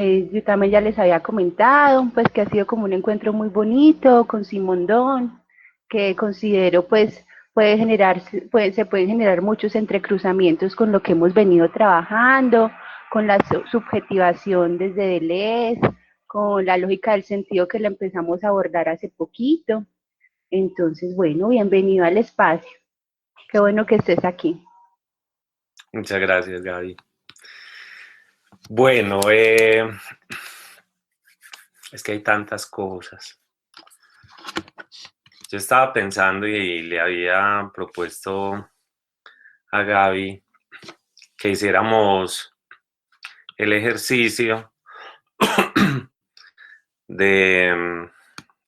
Yo también ya les había comentado, pues que ha sido como un encuentro muy bonito con Simondón, que considero pues se pueden generar muchos entrecruzamientos con lo que hemos venido trabajando, con la subjetivación desde Deleuze, con la lógica del sentido que la empezamos a abordar hace poquito. Entonces, bueno, bienvenido al espacio. Qué bueno que estés aquí. Muchas gracias, Gaby. Bueno, es que hay tantas cosas. Yo estaba pensando y le había propuesto a Gaby que hiciéramos el ejercicio de,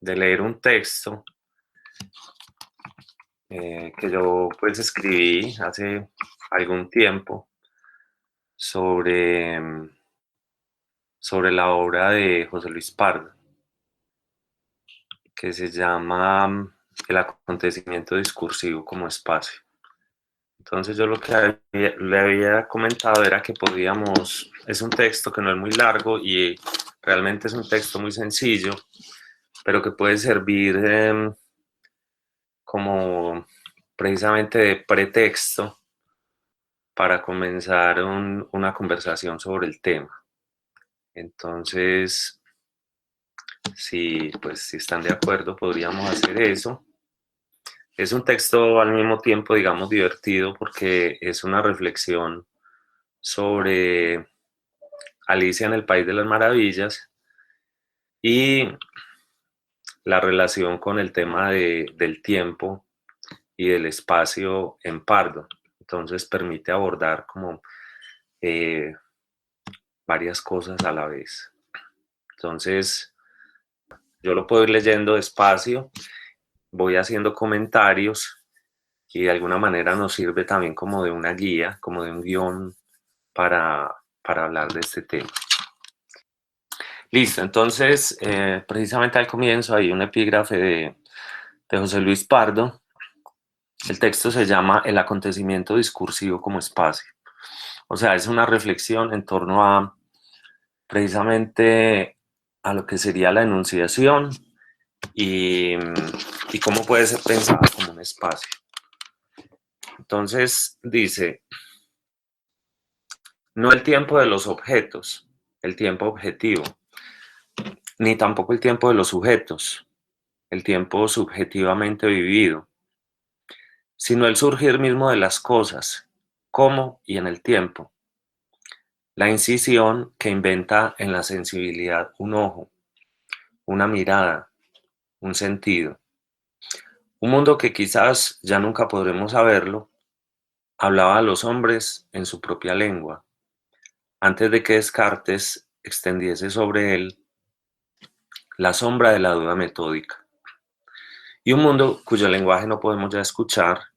de leer un texto que yo pues escribí hace algún tiempo sobre, sobre la obra de José Luis Pardo, que se llama El acontecimiento discursivo como espacio. Entonces yo lo que le había comentado era que podíamos, es un texto que no es muy largo y realmente es un texto muy sencillo, pero que puede servir como precisamente de pretexto para comenzar una conversación sobre el tema. Entonces, si están de acuerdo, podríamos hacer eso. Es un texto al mismo tiempo, digamos, divertido porque es una reflexión sobre Alicia en el País de las Maravillas y la relación con el tema del tiempo y del espacio en Pardo. Entonces permite abordar como eh, varias cosas a la vez. Entonces yo lo puedo ir leyendo despacio, voy haciendo comentarios y de alguna manera nos sirve también como de una guía, como de un guión para hablar de este tema. Listo, entonces precisamente al comienzo hay un epígrafe de José Luis Pardo. El texto se llama El acontecimiento discursivo como espacio. O sea, es una reflexión en torno a precisamente a lo que sería la enunciación y, y cómo puede ser pensada como un espacio. Entonces dice, no el tiempo de los objetos, el tiempo objetivo, ni tampoco el tiempo de los sujetos, el tiempo subjetivamente vivido, sino el surgir mismo de las cosas, cómo y en el tiempo. La incisión que inventa en la sensibilidad un ojo, una mirada, un sentido. Un mundo que quizás ya nunca podremos saberlo, hablaba a los hombres en su propia lengua, antes de que Descartes extendiese sobre él la sombra de la duda metódica. Y un mundo cuyo lenguaje no podemos ya escuchar,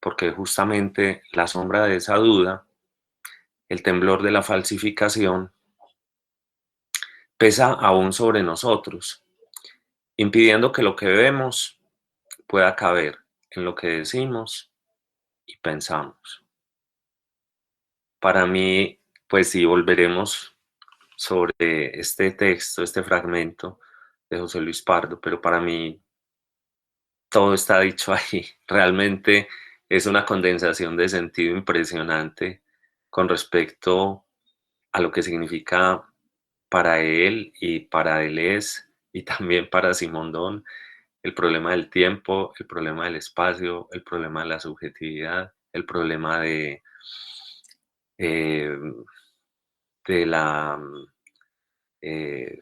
porque justamente la sombra de esa duda, el temblor de la falsificación, pesa aún sobre nosotros, impidiendo que lo que vemos pueda caber en lo que decimos y pensamos. Para mí, pues sí, volveremos sobre este texto, este fragmento de José Luis Pardo, pero para mí todo está dicho ahí. Realmente es una condensación de sentido impresionante con respecto a lo que significa para él y para Deleuze y también para Simondón el problema del tiempo, el problema del espacio, el problema de la subjetividad, el problema eh, de la eh,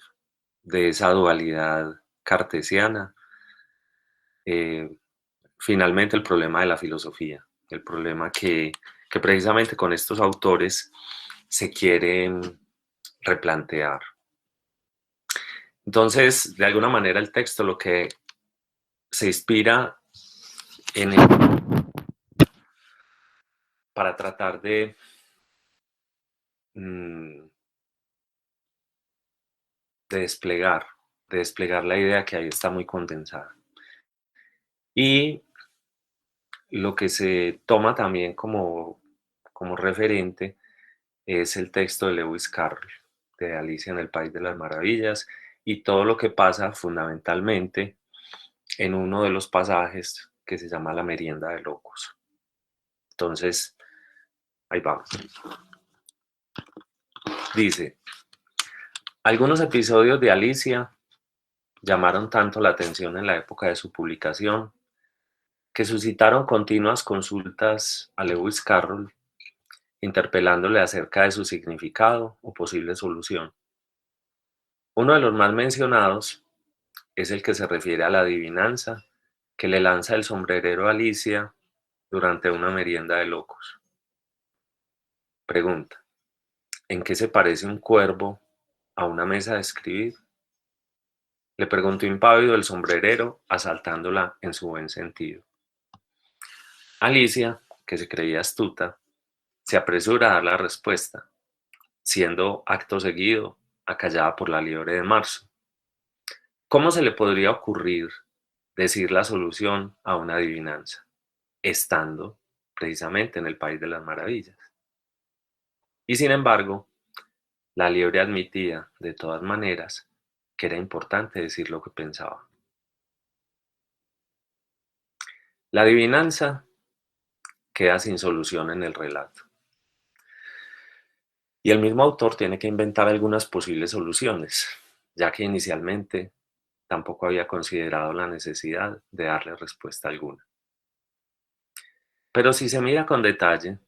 de esa dualidad cartesiana. Eh, Finalmente el problema de la filosofía, el problema que precisamente con estos autores se quieren replantear. Entonces, de alguna manera el texto lo que se inspira en él para tratar mm, de de desplegar la idea que ahí está muy condensada. Y lo que se toma también como referente es el texto de Lewis Carroll. de Alicia en el País de las Maravillas y todo lo que pasa fundamentalmente en uno de los pasajes que se llama La Merienda de Locos. Entonces, ahí vamos. Dice, algunos episodios de Alicia llamaron tanto la atención en la época de su publicación que suscitaron continuas consultas a Lewis Carroll, interpelándole acerca de su significado o posible solución. Uno de los más mencionados es el que se refiere a la adivinanza que le lanza el sombrerero a Alicia durante una merienda de locos. Pregunta, ¿en qué se parece un cuervo a una mesa de escribir? Le preguntó impávido el sombrerero, asaltándola en su buen sentido. Alicia, que se creía astuta, se apresura a dar la respuesta, siendo acto seguido acallada por la liebre de marzo. ¿Cómo se le podría ocurrir decir la solución a una adivinanza, estando precisamente en el País de las Maravillas? Y sin embargo, la liebre admitía, de todas maneras, que era importante decir lo que pensaba. La adivinanza queda sin solución en el relato. Y el mismo autor tiene que inventar algunas posibles soluciones, ya que inicialmente tampoco había considerado la necesidad de darle respuesta alguna. Pero si se mira con detalle,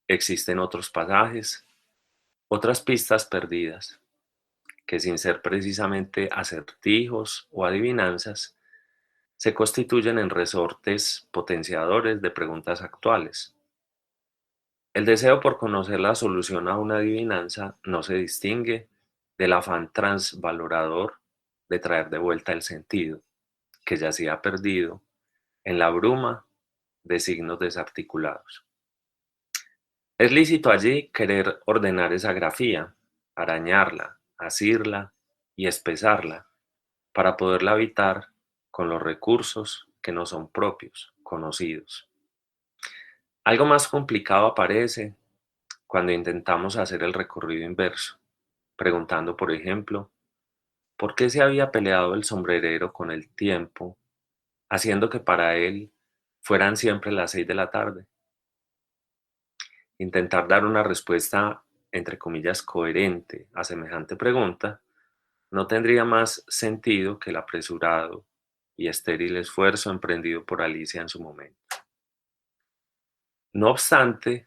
existen otros pasajes, otras pistas perdidas, que sin ser precisamente acertijos o adivinanzas, se constituyen en resortes potenciadores de preguntas actuales. El deseo por conocer la solución a una adivinanza no se distingue del afán transvalorador de traer de vuelta el sentido, que yacía perdido en la bruma de signos desarticulados. Es lícito allí querer ordenar esa grafía, arañarla, asirla y espesarla para poderla habitar con los recursos que no son propios, conocidos. Algo más complicado aparece cuando intentamos hacer el recorrido inverso, preguntando, por ejemplo, ¿por qué se había peleado el sombrerero con el tiempo, haciendo que para él fueran siempre las 6 de la tarde? Intentar dar una respuesta, entre comillas, coherente a semejante pregunta no tendría más sentido que el apresurado y estéril esfuerzo emprendido por Alicia en su momento. No obstante,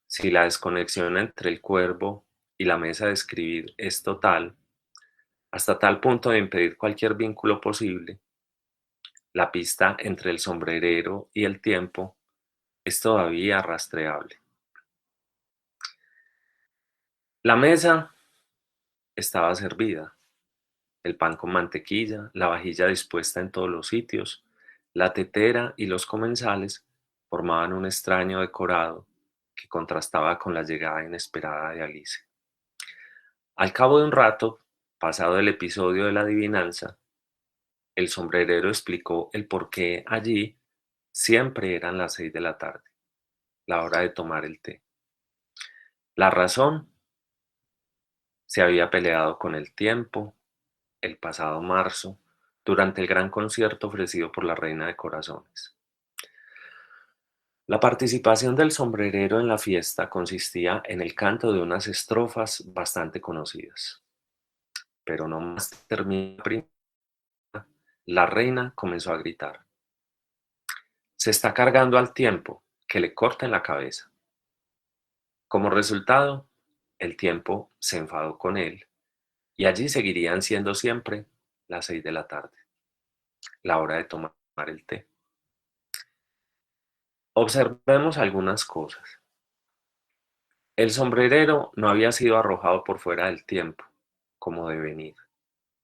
si la desconexión entre el cuervo y la mesa de escribir es total, hasta tal punto de impedir cualquier vínculo posible, la pista entre el sombrerero y el tiempo es todavía rastreable. La mesa estaba servida, el pan con mantequilla, la vajilla dispuesta en todos los sitios, la tetera y los comensales formaban un extraño decorado que contrastaba con la llegada inesperada de Alice. Al cabo de un rato, pasado el episodio de la adivinanza, el sombrerero explicó el por qué allí siempre eran las 6 de la tarde, la hora de tomar el té. La razón: se había peleado con el tiempo el pasado marzo durante el gran concierto ofrecido por la Reina de Corazones. La participación del sombrerero en la fiesta consistía en el canto de unas estrofas bastante conocidas. Pero no más terminó la primera, la reina comenzó a gritar: «Se está cargando al tiempo, que le corten la cabeza». Como resultado, el tiempo se enfadó con él y allí seguirían siendo siempre las 6 de la tarde, la hora de tomar el té. Observemos algunas cosas. El sombrerero no había sido arrojado por fuera del tiempo, como de venir,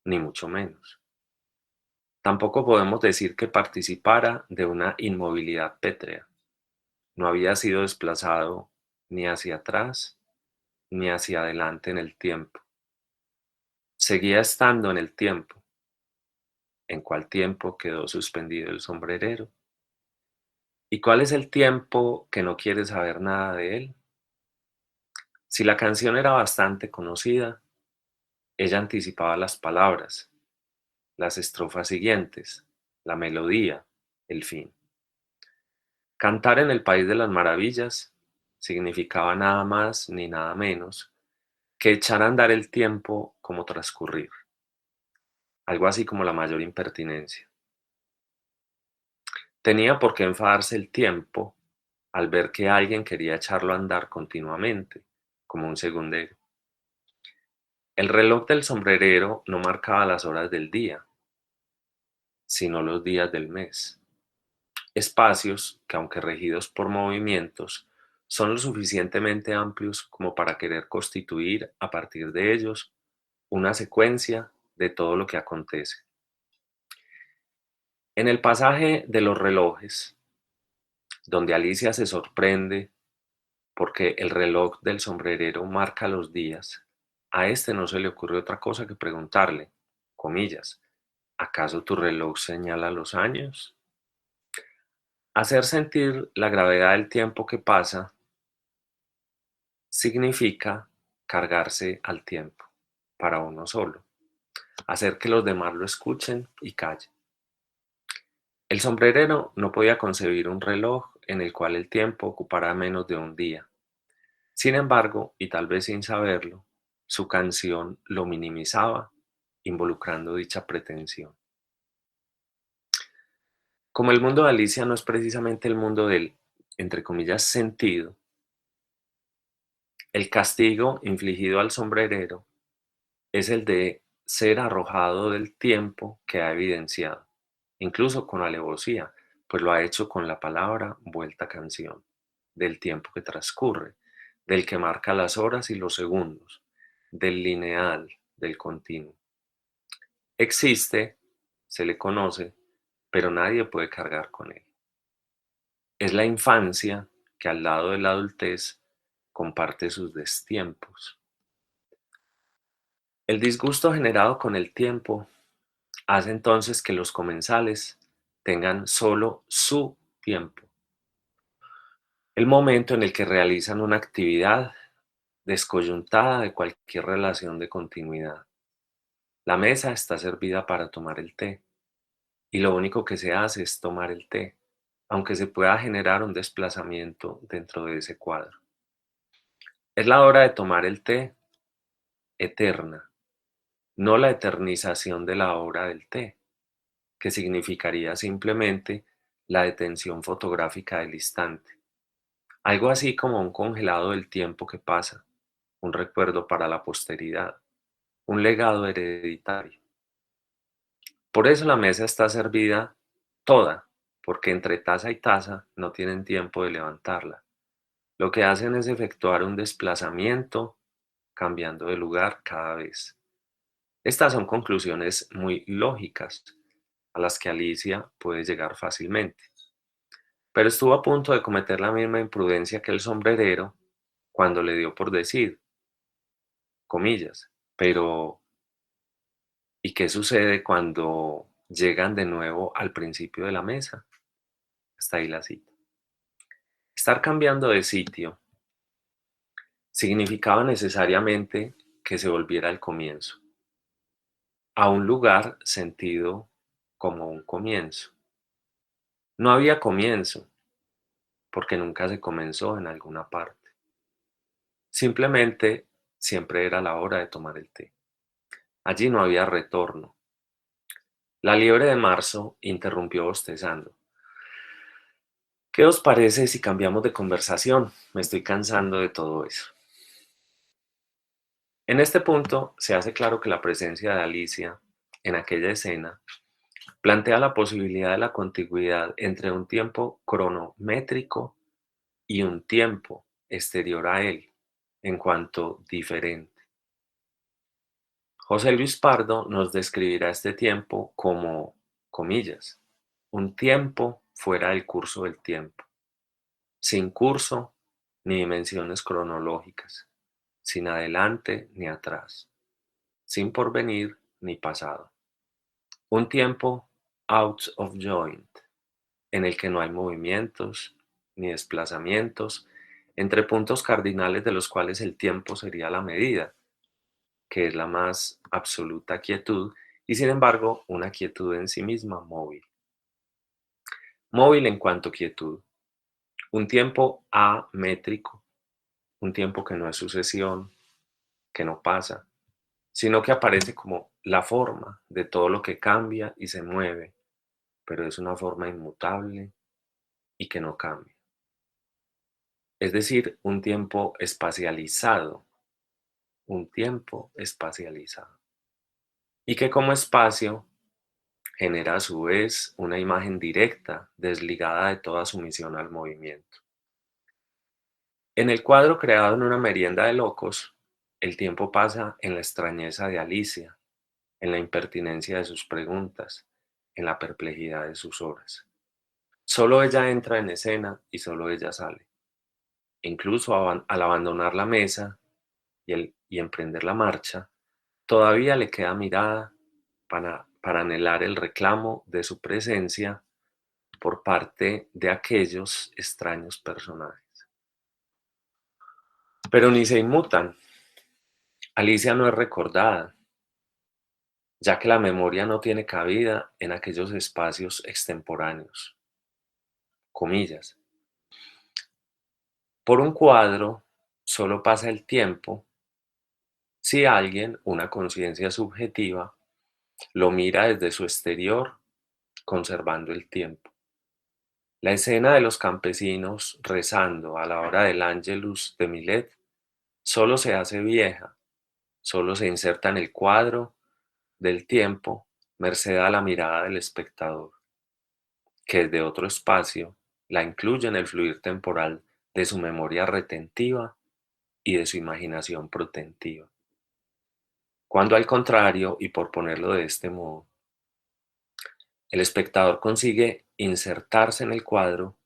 ni mucho menos. Tampoco podemos decir que participara de una inmovilidad pétrea. No había sido desplazado ni hacia atrás ni hacia adelante en el tiempo. Seguía estando en el tiempo. ¿En cuál tiempo quedó suspendido el sombrerero? ¿Y cuál es el tiempo que no quiere saber nada de él? Si la canción era bastante conocida, Ella anticipaba las palabras, las estrofas siguientes, la melodía, el fin. Cantar en el País de las Maravillas significaba nada más ni nada menos que echar a andar el tiempo como transcurrir, algo así como la mayor impertinencia. Tenía por qué enfadarse el tiempo al ver que alguien quería echarlo a andar continuamente, como un segundero. El reloj del sombrerero no marcaba las horas del día, sino los días del mes. Espacios que, aunque regidos por movimientos, son lo suficientemente amplios como para querer constituir a partir de ellos una secuencia de todo lo que acontece. En el pasaje de los relojes, donde Alicia se sorprende porque el reloj del sombrerero marca los días, a este no se le ocurre otra cosa que preguntarle, comillas, ¿acaso tu reloj señala los años? Hacer sentir la gravedad del tiempo que pasa significa cargarse al tiempo para uno solo, hacer que los demás lo escuchen y callen. El sombrerero no podía concebir un reloj en el cual el tiempo ocupara menos de un día. Sin embargo, y tal vez sin saberlo, su canción lo minimizaba, involucrando dicha pretensión. Como el mundo de Alicia no es precisamente el mundo del, entre comillas, sentido, el castigo infligido al sombrerero es el de ser arrojado del tiempo que ha evidenciado, incluso con alevosía, pues lo ha hecho con la palabra vuelta canción, del tiempo que transcurre, del que marca las horas y los segundos, del lineal, del continuo. Existe, se le conoce, pero nadie puede cargar con él. Es la infancia que al lado de la adultez comparte sus destiempos. El disgusto generado con el tiempo hace entonces que los comensales tengan solo su tiempo, el momento en el que realizan una actividad descoyuntada de cualquier relación de continuidad. La mesa está servida para tomar el té y lo único que se hace es tomar el té, aunque se pueda generar un desplazamiento dentro de ese cuadro. Es la hora de tomar el té eterna, no la eternización de la hora del té, que significaría simplemente la detención fotográfica del instante, algo así como un congelado del tiempo que pasa, un recuerdo para la posteridad, un legado hereditario. Por eso la mesa está servida toda, porque entre taza y taza no tienen tiempo de levantarla. Lo que hacen es efectuar un desplazamiento cambiando de lugar cada vez. Estas son conclusiones muy lógicas a las que Alicia puede llegar fácilmente. Pero estuvo a punto de cometer la misma imprudencia que el sombrerero cuando le dio por decir, comillas, pero ¿y qué sucede cuando llegan de nuevo al principio de la mesa? Hasta ahí la cita. Estar cambiando de sitio significaba necesariamente que se volviera al comienzo, a un lugar sentido como un comienzo. No había comienzo, porque nunca se comenzó en alguna parte. Simplemente siempre era la hora de tomar el té. Allí no había retorno. La liebre de marzo interrumpió bostezando. ¿Qué os parece si cambiamos de conversación? Me estoy cansando de todo eso. En este punto se hace claro que la presencia de Alicia en aquella escena plantea la posibilidad de la contigüidad entre un tiempo cronométrico y un tiempo exterior a él, en cuanto diferente. José Luis Pardo nos describirá este tiempo como, comillas, un tiempo fuera del curso del tiempo, sin curso ni dimensiones cronológicas, sin adelante ni atrás, sin porvenir ni pasado. Un tiempo out of joint, en el que no hay movimientos ni desplazamientos entre puntos cardinales de los cuales el tiempo sería la medida, que es la más absoluta quietud, y sin embargo una quietud en sí misma móvil. Móvil en cuanto quietud, un tiempo amétrico, un tiempo que no es sucesión, que no pasa, sino que aparece como la forma de todo lo que cambia y se mueve, pero es una forma inmutable y que no cambia. Es decir, un tiempo espacializado, un tiempo espacializado. Y que como espacio genera a su vez una imagen directa, desligada de toda sumisión al movimiento. En el cuadro creado en una merienda de locos, el tiempo pasa en la extrañeza de Alicia, en la impertinencia de sus preguntas, en la perplejidad de sus horas. Solo ella entra en escena y solo ella sale. Incluso al abandonar la mesa y emprender la marcha, todavía le queda mirada para anhelar el reclamo de su presencia por parte de aquellos extraños personajes. Pero ni se inmutan. Alicia no es recordada, ya que la memoria no tiene cabida en aquellos espacios extemporáneos. Comillas. Por un cuadro solo pasa el tiempo si alguien, una conciencia subjetiva, lo mira desde su exterior, conservando el tiempo. La escena de los campesinos rezando a la hora del Ángelus de Milet solo se hace vieja, solo se inserta en el cuadro del tiempo, merced a la mirada del espectador, que desde otro espacio la incluye en el fluir temporal de su memoria retentiva y de su imaginación protentiva. Cuando al contrario, y por ponerlo de este modo, el espectador consigue insertarse en el cuadro,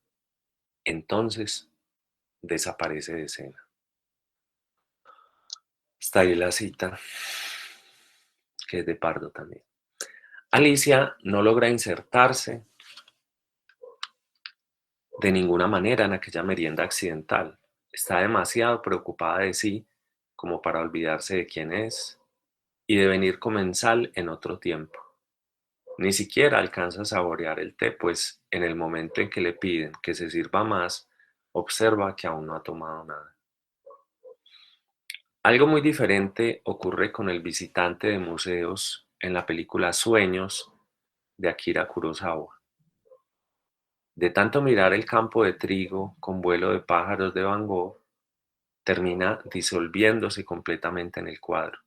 entonces desaparece de escena. Está ahí la cita, que es de Pardo también. Alicia no logra insertarse de ninguna manera en aquella merienda accidental. Está demasiado preocupada de sí como para olvidarse de quién es y de venir comensal en otro tiempo. Ni siquiera alcanza a saborear el té, pues en el momento en que le piden que se sirva más, observa que aún no ha tomado nada. Algo muy diferente ocurre con el visitante de museos en la película Sueños de Akira Kurosawa. De tanto mirar el campo de trigo con vuelo de pájaros de Van Gogh, termina disolviéndose completamente en el cuadro,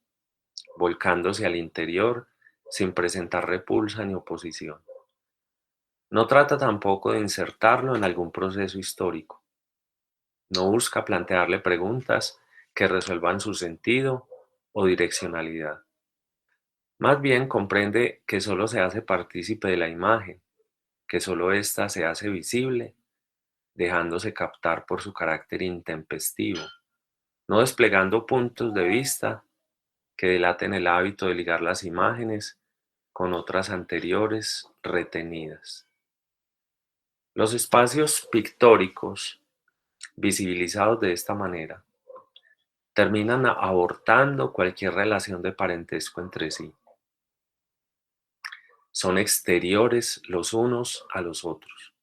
volcándose al interior sin presentar repulsa ni oposición. No trata tampoco de insertarlo en algún proceso histórico. No busca plantearle preguntas que resuelvan su sentido o direccionalidad. Más bien comprende que solo se hace partícipe de la imagen, que solo ésta se hace visible, dejándose captar por su carácter intempestivo, no desplegando puntos de vista que delaten el hábito de ligar las imágenes con otras anteriores retenidas. Los espacios pictóricos, visibilizados de esta manera, terminan abortando cualquier relación de parentesco entre sí. Son exteriores los unos a los otros.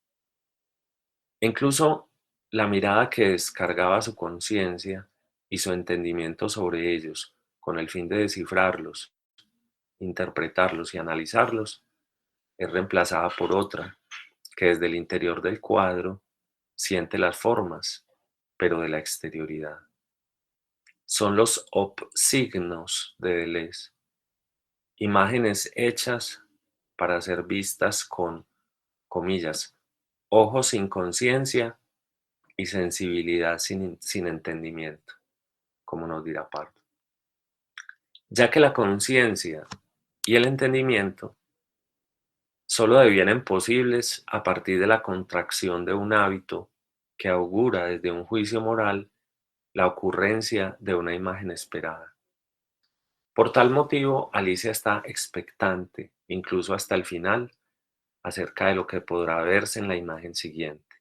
Incluso la mirada que descargaba su conciencia y su entendimiento sobre ellos con el fin de descifrarlos, interpretarlos y analizarlos, es reemplazada por otra que desde el interior del cuadro siente las formas, pero de la exterioridad. Son los signos de Deleuze, imágenes hechas para ser vistas con, comillas, ojos sin conciencia y sensibilidad sin entendimiento, como nos dirá Pardo. Ya que la conciencia y el entendimiento solo devienen posibles a partir de la contracción de un hábito que augura desde un juicio moral la ocurrencia de una imagen esperada. Por tal motivo, Alicia está expectante, incluso hasta el final, acerca de lo que podrá verse en la imagen siguiente,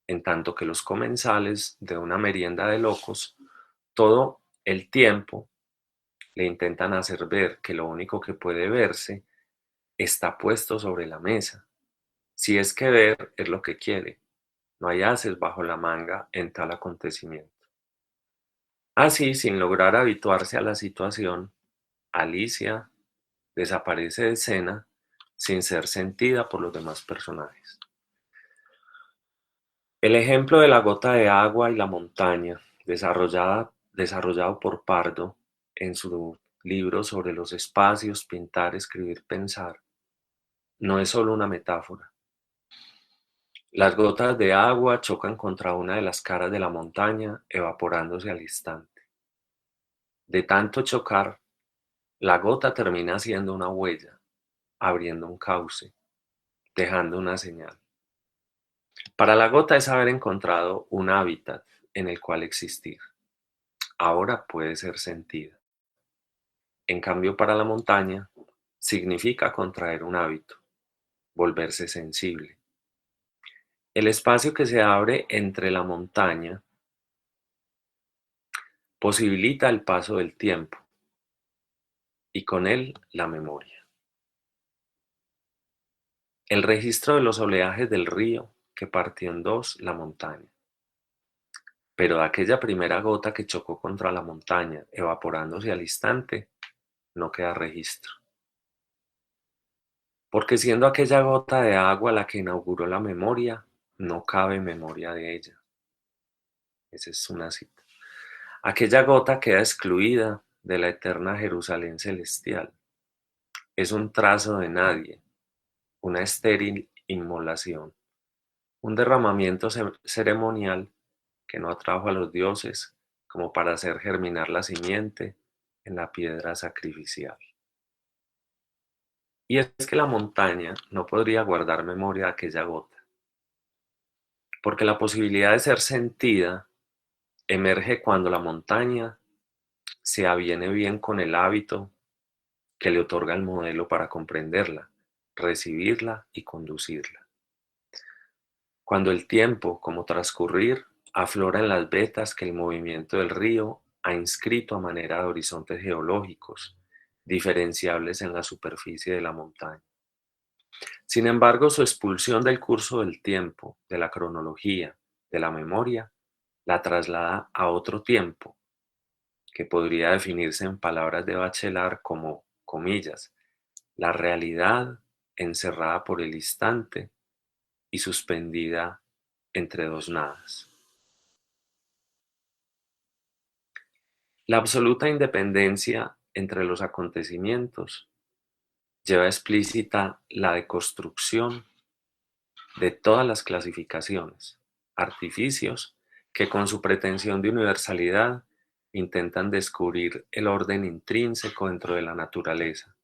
en tanto que los comensales de una merienda de locos, todo el tiempo le intentan hacer ver que lo único que puede verse está puesto sobre la mesa. Si es que ver es lo que quiere, no hay haces bajo la manga en tal acontecimiento. Así, sin lograr habituarse a la situación, Alicia desaparece de escena sin ser sentida por los demás personajes. El ejemplo de la gota de agua y la montaña, desarrollado por Pardo en su libro sobre los espacios, pintar, escribir, pensar, no es solo una metáfora. Las gotas de agua chocan contra una de las caras de la montaña, evaporándose al instante. De tanto chocar, la gota termina haciendo una huella, abriendo un cauce, dejando una señal. Para la gota es haber encontrado un hábitat en el cual existir. Ahora puede ser sentida. En cambio, para la montaña, significa contraer un hábito, volverse sensible. El espacio que se abre entre la montaña posibilita el paso del tiempo y con él la memoria. El registro de los oleajes del río que partió en dos la montaña. Pero de aquella primera gota que chocó contra la montaña, evaporándose al instante, no queda registro. Porque siendo aquella gota de agua la que inauguró la memoria, no cabe memoria de ella. Esa es una cita. Aquella gota queda excluida de la eterna Jerusalén celestial. Es un trazo de nadie, una estéril inmolación, un derramamiento ceremonial que no atrajo a los dioses como para hacer germinar la simiente en la piedra sacrificial. Y es que la montaña no podría guardar memoria de aquella gota, porque la posibilidad de ser sentida emerge cuando la montaña se aviene bien con el hábito que le otorga el modelo para comprenderla, recibirla y conducirla. Cuando el tiempo, como transcurrir, aflora en las vetas que el movimiento del río ha inscrito a manera de horizontes geológicos, diferenciables en la superficie de la montaña. Sin embargo, su expulsión del curso del tiempo, de la cronología, de la memoria, la traslada a otro tiempo, que podría definirse en palabras de Bachelard como, comillas, la realidad encerrada por el instante y suspendida entre dos nadas. La absoluta independencia entre los acontecimientos lleva explícita la deconstrucción de todas las clasificaciones, artificios que con su pretensión de universalidad intentan descubrir el orden intrínseco dentro de la naturaleza,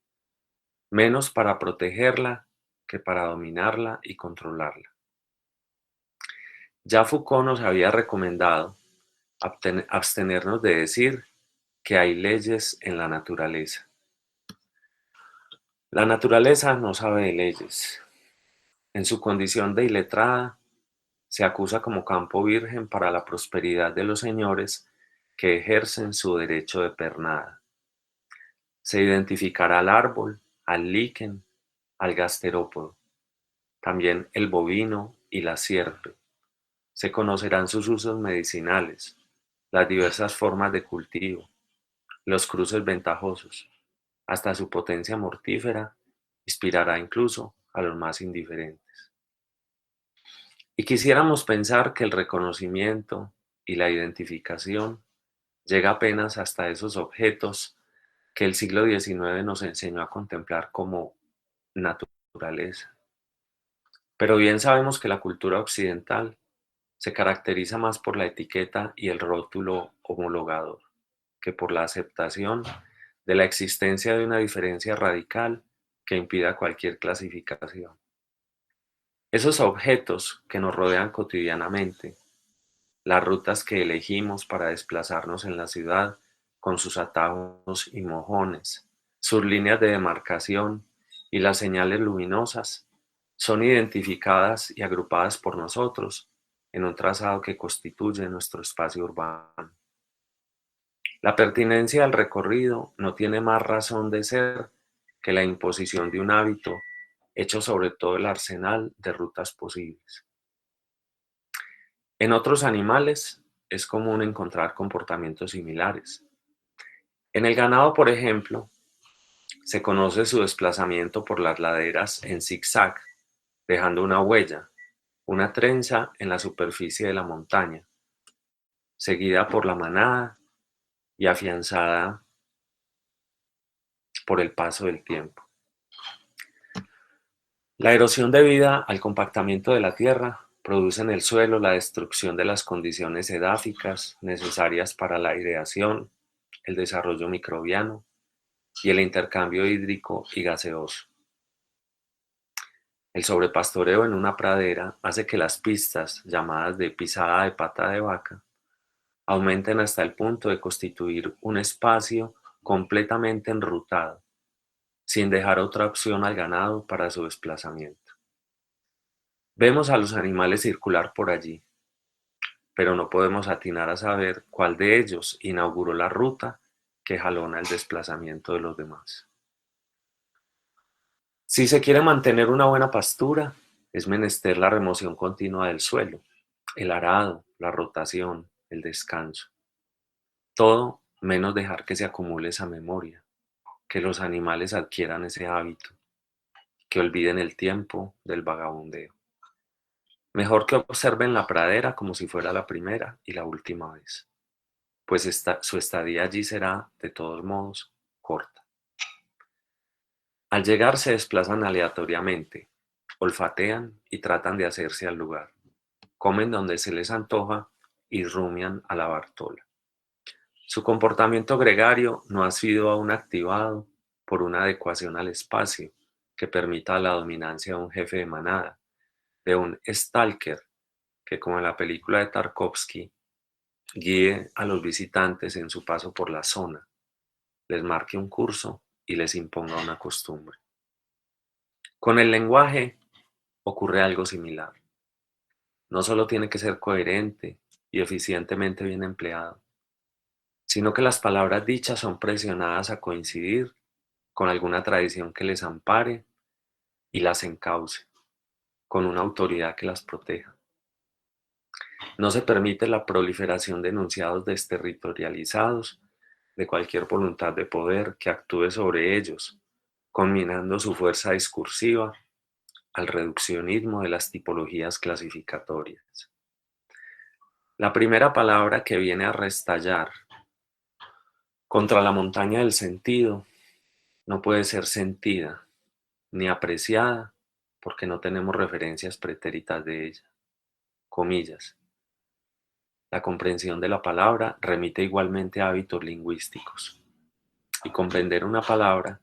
menos para protegerla que para dominarla y controlarla. Ya Foucault nos había recomendado abstenernos de decir que hay leyes en la naturaleza. La naturaleza no sabe de leyes. En su condición de iletrada, se acusa como campo virgen para la prosperidad de los señores que ejercen su derecho de pernada. Se identificará al árbol, al liquen, al gasterópodo, también el bovino y la sierpe. Se conocerán sus usos medicinales, las diversas formas de cultivo, los cruces ventajosos, hasta su potencia mortífera, inspirará incluso a los más indiferentes. Y quisiéramos pensar que el reconocimiento y la identificación llega apenas hasta esos objetos que el siglo XIX nos enseñó a contemplar como naturaleza. Pero bien sabemos que la cultura occidental se caracteriza más por la etiqueta y el rótulo homologador que por la aceptación de la existencia de una diferencia radical que impida cualquier clasificación. Esos objetos que nos rodean cotidianamente, las rutas que elegimos para desplazarnos en la ciudad con sus atajos y mojones, sus líneas de demarcación y las señales luminosas, son identificadas y agrupadas por nosotros en un trazado que constituye nuestro espacio urbano. La pertinencia del recorrido no tiene más razón de ser que la imposición de un hábito hecho sobre todo el arsenal de rutas posibles. En otros animales es común encontrar comportamientos similares. En el ganado, por ejemplo, se conoce su desplazamiento por las laderas en zigzag, dejando una huella, una trenza en la superficie de la montaña, seguida por la manada y afianzada por el paso del tiempo. La erosión debida al compactamiento de la tierra produce en el suelo la destrucción de las condiciones edáficas necesarias para la aireación, el desarrollo microbiano y el intercambio hídrico y gaseoso. El sobrepastoreo en una pradera hace que las pistas, llamadas de pisada de pata de vaca, aumenten hasta el punto de constituir un espacio completamente enrutado, sin dejar otra opción al ganado para su desplazamiento. Vemos a los animales circular por allí, pero no podemos atinar a saber cuál de ellos inauguró la ruta que jalona el desplazamiento de los demás. Si se quiere mantener una buena pastura, es menester la remoción continua del suelo, el arado, la rotación, el descanso. Todo menos dejar que se acumule esa memoria, que los animales adquieran ese hábito, que olviden el tiempo del vagabundeo. Mejor que observen la pradera como si fuera la primera y la última vez, pues su estadía allí será, de todos modos, corta. Al llegar se desplazan aleatoriamente, olfatean y tratan de hacerse al lugar, comen donde se les antoja y rumian a la Bartola. Su comportamiento gregario no ha sido aún activado por una adecuación al espacio que permita la dominancia de un jefe de manada, de un stalker que, como en la película de Tarkovsky, guíe a los visitantes en su paso por la zona, les marque un curso y les imponga una costumbre. Con el lenguaje ocurre algo similar. No solo tiene que ser coherente y eficientemente bien empleado, sino que las palabras dichas son presionadas a coincidir con alguna tradición que les ampare y las encauce, con una autoridad que las proteja. No se permite la proliferación de enunciados desterritorializados de cualquier voluntad de poder que actúe sobre ellos, combinando su fuerza discursiva al reduccionismo de las tipologías clasificatorias. La primera palabra que viene a restallar contra la montaña del sentido no puede ser sentida ni apreciada porque no tenemos referencias pretéritas de ella. Comillas. La comprensión de la palabra remite igualmente a hábitos lingüísticos, y comprender una palabra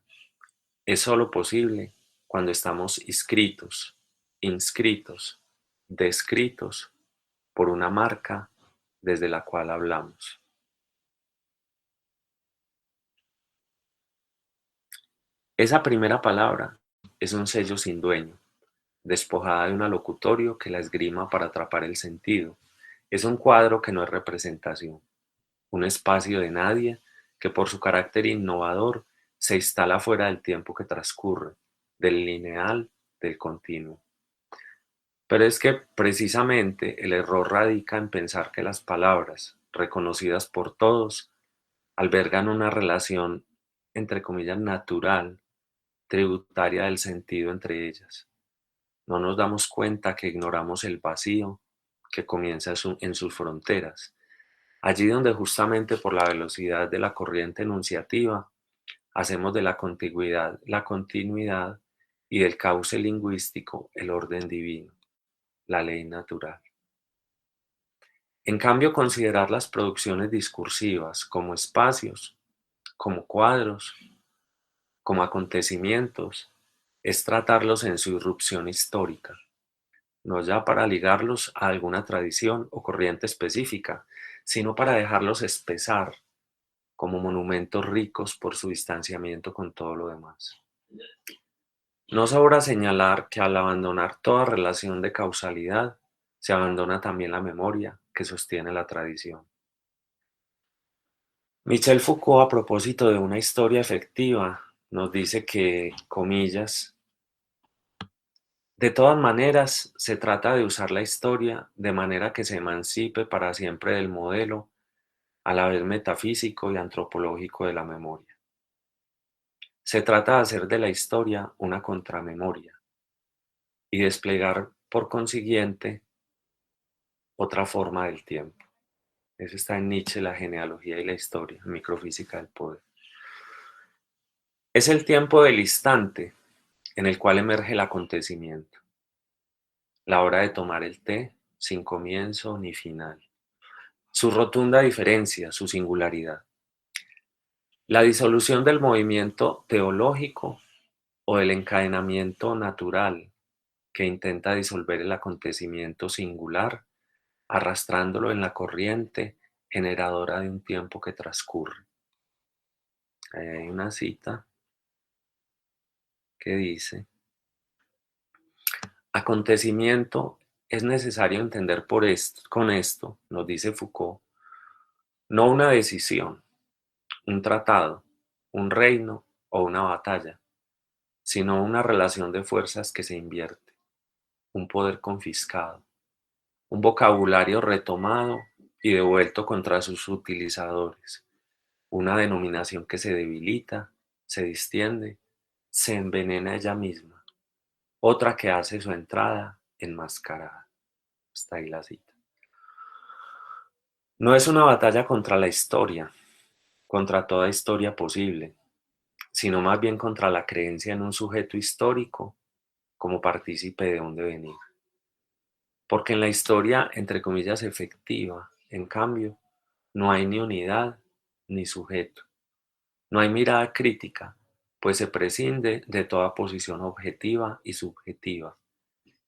es sólo posible cuando estamos inscritos, descritos por una marca desde la cual hablamos. Esa primera palabra es un sello sin dueño, despojada de un alocutorio que la esgrima para atrapar el sentido. Es un cuadro que no es representación, un espacio de nadie que por su carácter innovador se instala fuera del tiempo que transcurre, del lineal, del continuo. Pero es que precisamente el error radica en pensar que las palabras, reconocidas por todos, albergan una relación, entre comillas, natural, tributaria del sentido entre ellas. No nos damos cuenta que ignoramos el vacío que comienza en sus fronteras, allí donde justamente por la velocidad de la corriente enunciativa hacemos de la continuidad y del cauce lingüístico el orden divino, la ley natural. En cambio, considerar las producciones discursivas como espacios, como cuadros, como acontecimientos, es tratarlos en su irrupción histórica, no ya para ligarlos a alguna tradición o corriente específica, sino para dejarlos espesar como monumentos ricos por su distanciamiento con todo lo demás. No sobra señalar que al abandonar toda relación de causalidad, se abandona también la memoria que sostiene la tradición. Michel Foucault, a propósito de una historia efectiva, nos dice que, comillas, de todas maneras, se trata de usar la historia de manera que se emancipe para siempre del modelo, a la vez metafísico y antropológico de la memoria. Se trata de hacer de la historia una contramemoria y desplegar, por consiguiente, otra forma del tiempo. Eso está en Nietzsche, La genealogía y la historia, microfísica del poder. Es el tiempo del instante en el cual emerge el acontecimiento, la hora de tomar el té sin comienzo ni final, su rotunda diferencia, su singularidad. La disolución del movimiento teológico o del encadenamiento natural que intenta disolver el acontecimiento singular, arrastrándolo en la corriente generadora de un tiempo que transcurre. Ahí hay una cita que dice: acontecimiento es necesario entender con esto, nos dice Foucault, no una decisión, un tratado, un reino o una batalla, sino una relación de fuerzas que se invierte, un poder confiscado, un vocabulario retomado y devuelto contra sus utilizadores, una denominación que se debilita, se distiende, se envenena ella misma, otra que hace su entrada enmascarada. Está ahí la cita. No es una batalla contra la historia, contra toda historia posible, sino más bien contra la creencia en un sujeto histórico como partícipe de un devenir. Porque en la historia, entre comillas, efectiva, en cambio, no hay ni unidad ni sujeto. No hay mirada crítica, pues se prescinde de toda posición objetiva y subjetiva.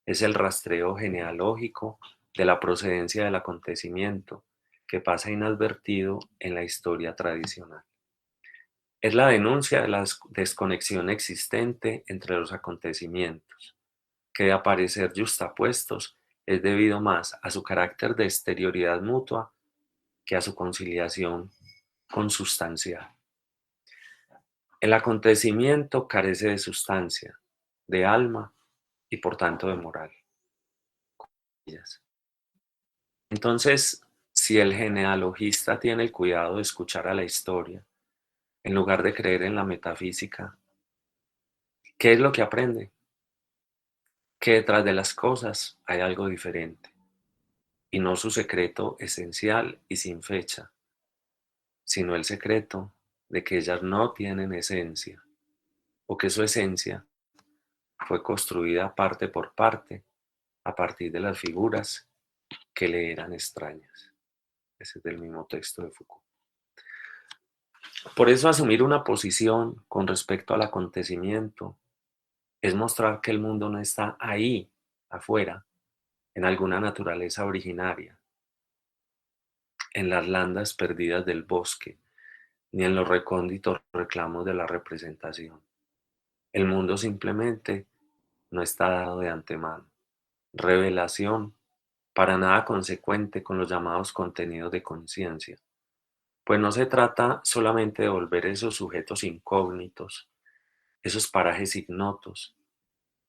Es el rastreo genealógico de la procedencia del acontecimiento que pasa inadvertido en la historia tradicional. Es la denuncia de la desconexión existente entre los acontecimientos, que de aparecer yuxtapuestos es debido más a su carácter de exterioridad mutua que a su conciliación consustancial. El acontecimiento carece de sustancia, de alma y por tanto de moral. Entonces, si el genealogista tiene el cuidado de escuchar a la historia, en lugar de creer en la metafísica, ¿qué es lo que aprende? Que detrás de las cosas hay algo diferente, y no su secreto esencial y sin fecha, sino el secreto de que ellas no tienen esencia, o que su esencia fue construida parte por parte a partir de las figuras que le eran extrañas. Ese es del mismo texto de Foucault. Por eso asumir una posición con respecto al acontecimiento es mostrar que el mundo no está ahí, afuera, en alguna naturaleza originaria, en las landas perdidas del bosque, ni en los recónditos reclamos de la representación. El mundo simplemente no está dado de antemano. Revelación para nada consecuente con los llamados contenidos de conciencia, pues no se trata solamente de volver esos sujetos incógnitos, esos parajes ignotos,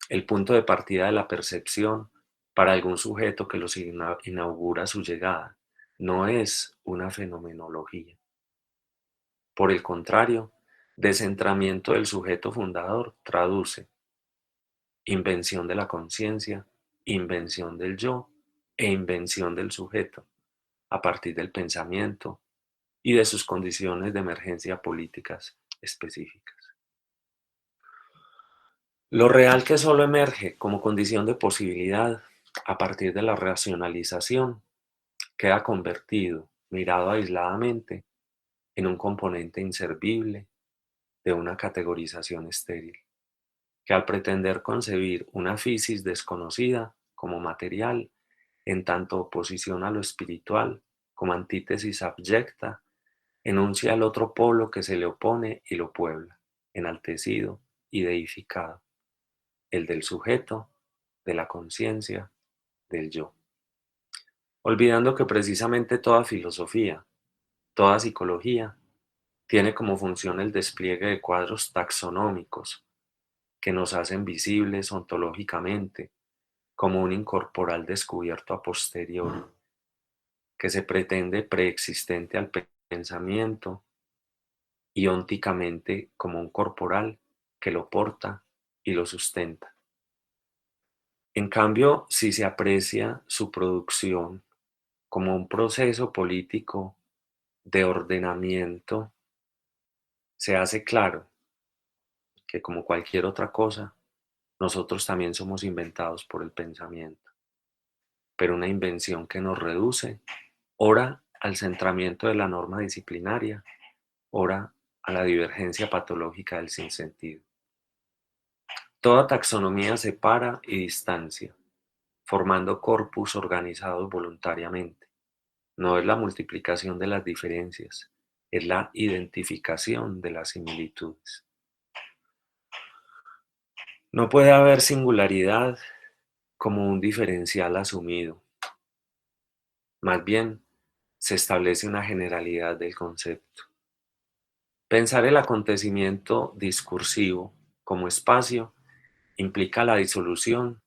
el punto de partida de la percepción para algún sujeto que los inaugura su llegada, no es una fenomenología. Por el contrario, descentramiento del sujeto fundador traduce invención de la conciencia, invención del yo e invención del sujeto, a partir del pensamiento y de sus condiciones de emergencia políticas específicas. Lo real que solo emerge como condición de posibilidad a partir de la racionalización queda convertido, mirado aisladamente, en un componente inservible de una categorización estéril, que al pretender concebir una fisis desconocida como material, en tanto oposición a lo espiritual, como antítesis abyecta, enuncia el otro polo que se le opone y lo puebla, enaltecido y deificado, el del sujeto, de la conciencia, del yo. Olvidando que precisamente toda filosofía, toda psicología, Tiene como función el despliegue de cuadros taxonómicos que nos hacen visibles ontológicamente como un incorporal descubierto a posteriori, que se pretende preexistente al pensamiento y ónticamente como un corporal que lo porta y lo sustenta. En cambio, si se aprecia su producción como un proceso político de ordenamiento, se hace claro que como cualquier otra cosa, nosotros también somos inventados por el pensamiento, pero una invención que nos reduce, ora al centramiento de la norma disciplinaria, ora a la divergencia patológica del sinsentido. Toda taxonomía separa y distancia, formando corpus organizados voluntariamente. No es la multiplicación de las diferencias, es la identificación de las similitudes. No puede haber singularidad como un diferencial asumido. Más bien, se establece una generalidad del concepto. Pensar el acontecimiento discursivo como espacio implica la disolución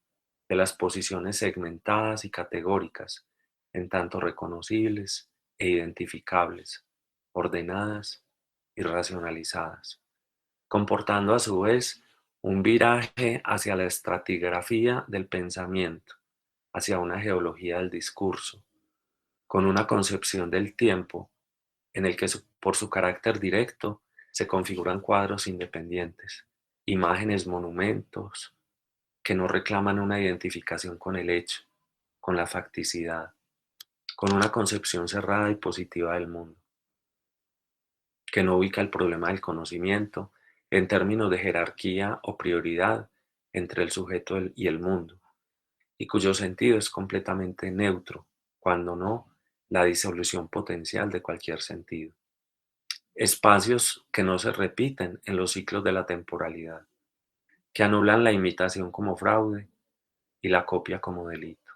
de las posiciones segmentadas y categóricas, en tanto reconocibles e identificables, ordenadas y racionalizadas, comportando a su vez un viraje hacia la estratigrafía del pensamiento, hacia una geología del discurso, con una concepción del tiempo en el que por su carácter directo se configuran cuadros independientes, imágenes, monumentos, que no reclaman una identificación con el hecho, con la facticidad, con una concepción cerrada y positiva del mundo, que no ubica el problema del conocimiento en términos de jerarquía o prioridad entre el sujeto y el mundo, y cuyo sentido es completamente neutro, cuando no la disolución potencial de cualquier sentido. Espacios que no se repiten en los ciclos de la temporalidad, que anulan la imitación como fraude y la copia como delito.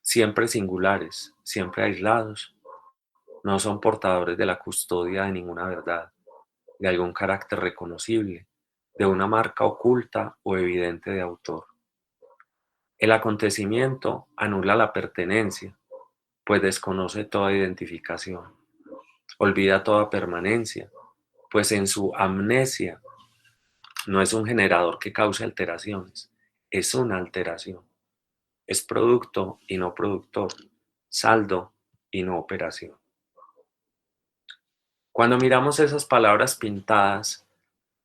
Siempre singulares, siempre aislados, no son portadores de la custodia de ninguna verdad, de algún carácter reconocible, de una marca oculta o evidente de autor. El acontecimiento anula la pertenencia, pues desconoce toda identificación, olvida toda permanencia, pues en su amnesia no es un generador que cause alteraciones, es una alteración, es producto y no productor, saldo y no operación. Cuando miramos esas palabras pintadas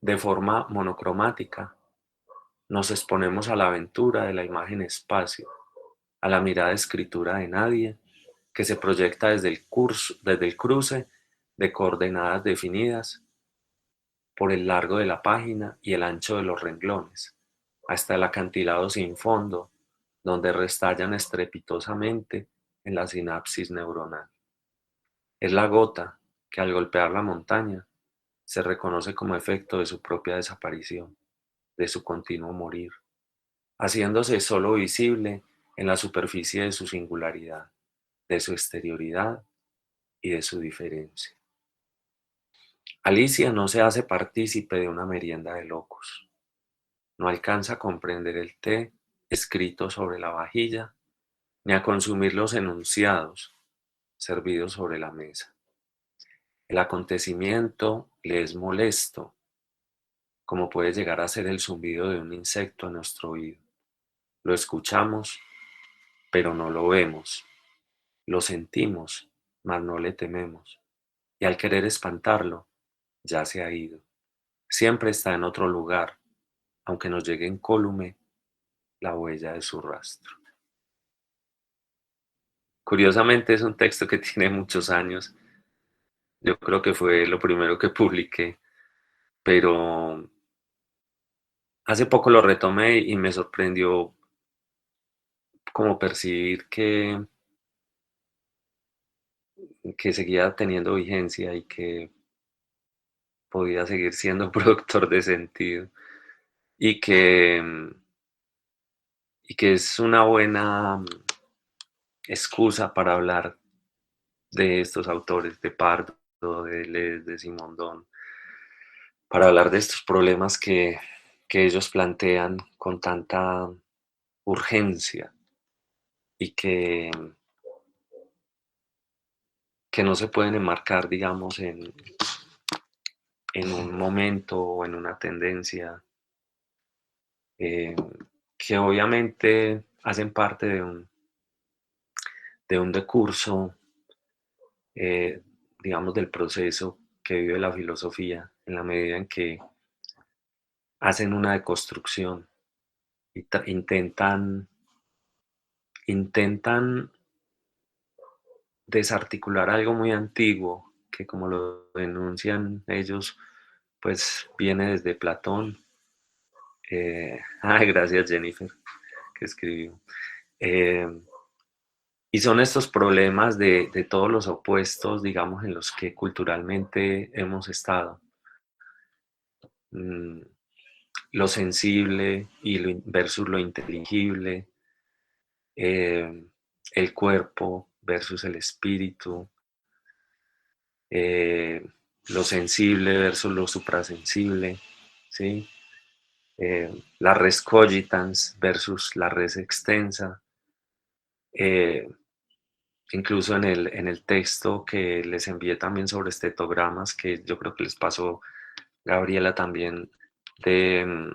de forma monocromática, nos exponemos a la aventura de la imagen espacio, a la mirada escritura de nadie que se proyecta desde el cruce de coordenadas definidas por el largo de la página y el ancho de los renglones, hasta el acantilado sin fondo, donde restallan estrepitosamente en la sinapsis neuronal. Es la gota que al golpear la montaña se reconoce como efecto de su propia desaparición, de su continuo morir, haciéndose solo visible en la superficie de su singularidad, de su exterioridad y de su diferencia. Alicia no se hace partícipe de una merienda de locos. No alcanza a comprender el té escrito sobre la vajilla, ni a consumir los enunciados servidos sobre la mesa. El acontecimiento le es molesto, como puede llegar a ser el zumbido de un insecto a nuestro oído. Lo escuchamos, pero no lo vemos. Lo sentimos, mas no le tememos. Y al querer espantarlo, ya se ha ido. Siempre está en otro lugar, aunque nos llegue incólume la huella de su rastro. Curiosamente es un texto que tiene muchos años. Yo creo que fue lo primero que publiqué, pero hace poco lo retomé y me sorprendió como percibir que seguía teniendo vigencia y que podía seguir siendo productor de sentido y que es una buena excusa para hablar de estos autores, de Pardo, de Deleuze, de Simondon, para hablar de estos problemas que ellos plantean con tanta urgencia y que no se pueden enmarcar, digamos, en un momento o en una tendencia, eh, que obviamente hacen parte de un decurso, eh, digamos, del proceso que vive la filosofía, en la medida en que hacen una deconstrucción y intentan desarticular algo muy antiguo que, como lo denuncian ellos, pues viene desde Platón. Gracias, Jennifer, que escribió. Eh, y son estos problemas de todos los opuestos, digamos, en los que culturalmente hemos estado. Mm, lo sensible versus lo inteligible, eh, el cuerpo versus el espíritu, eh, lo sensible versus lo suprasensible, ¿sí? La res cogitans versus la res extensa. Eh, incluso en el texto que les envié también sobre estetogramas, que yo creo que les pasó Gabriela también, de,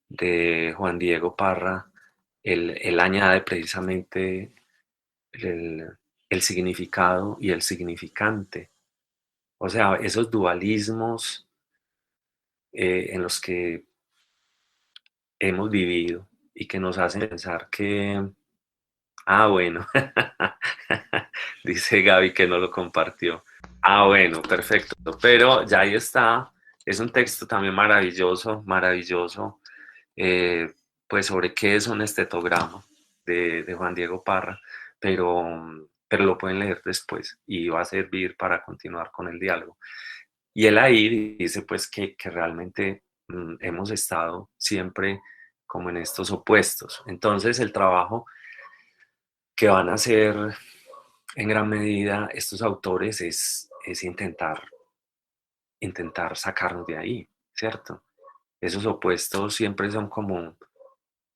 de Juan Diego Parra, él añade precisamente el, el significado y el significante. O sea, esos dualismos en los que hemos vivido y que nos hacen pensar que, bueno, dice Gaby que no lo compartió. Bueno, perfecto, pero ya ahí está, es un texto también maravilloso, maravilloso, eh, pues sobre qué es un estetograma de Juan Diego Parra, pero lo pueden leer después y va a servir para continuar con el diálogo. Y él ahí dice pues que realmente hemos estado siempre como en estos opuestos. Entonces el trabajo que van a hacer en gran medida estos autores es intentar sacarnos de ahí, ¿cierto? Esos opuestos siempre son como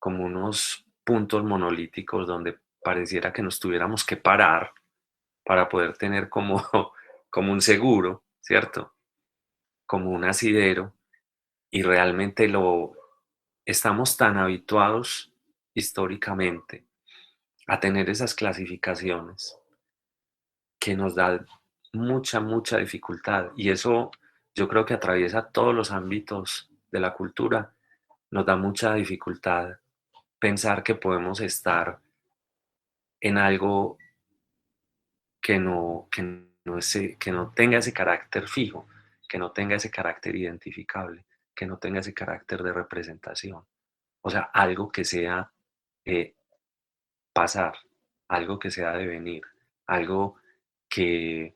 unos puntos monolíticos donde pareciera que nos tuviéramos que parar para poder tener como, como un seguro, ¿cierto? Como un asidero, y realmente lo estamos tan habituados históricamente a tener esas clasificaciones que nos da mucha dificultad, y eso yo creo que atraviesa todos los ámbitos de la cultura. Nos da mucha dificultad pensar que podemos estar en algo que no tenga ese carácter fijo, que no tenga ese carácter identificable, que no tenga ese carácter de representación. O sea, algo que sea eh, pasar, algo que sea devenir, algo que,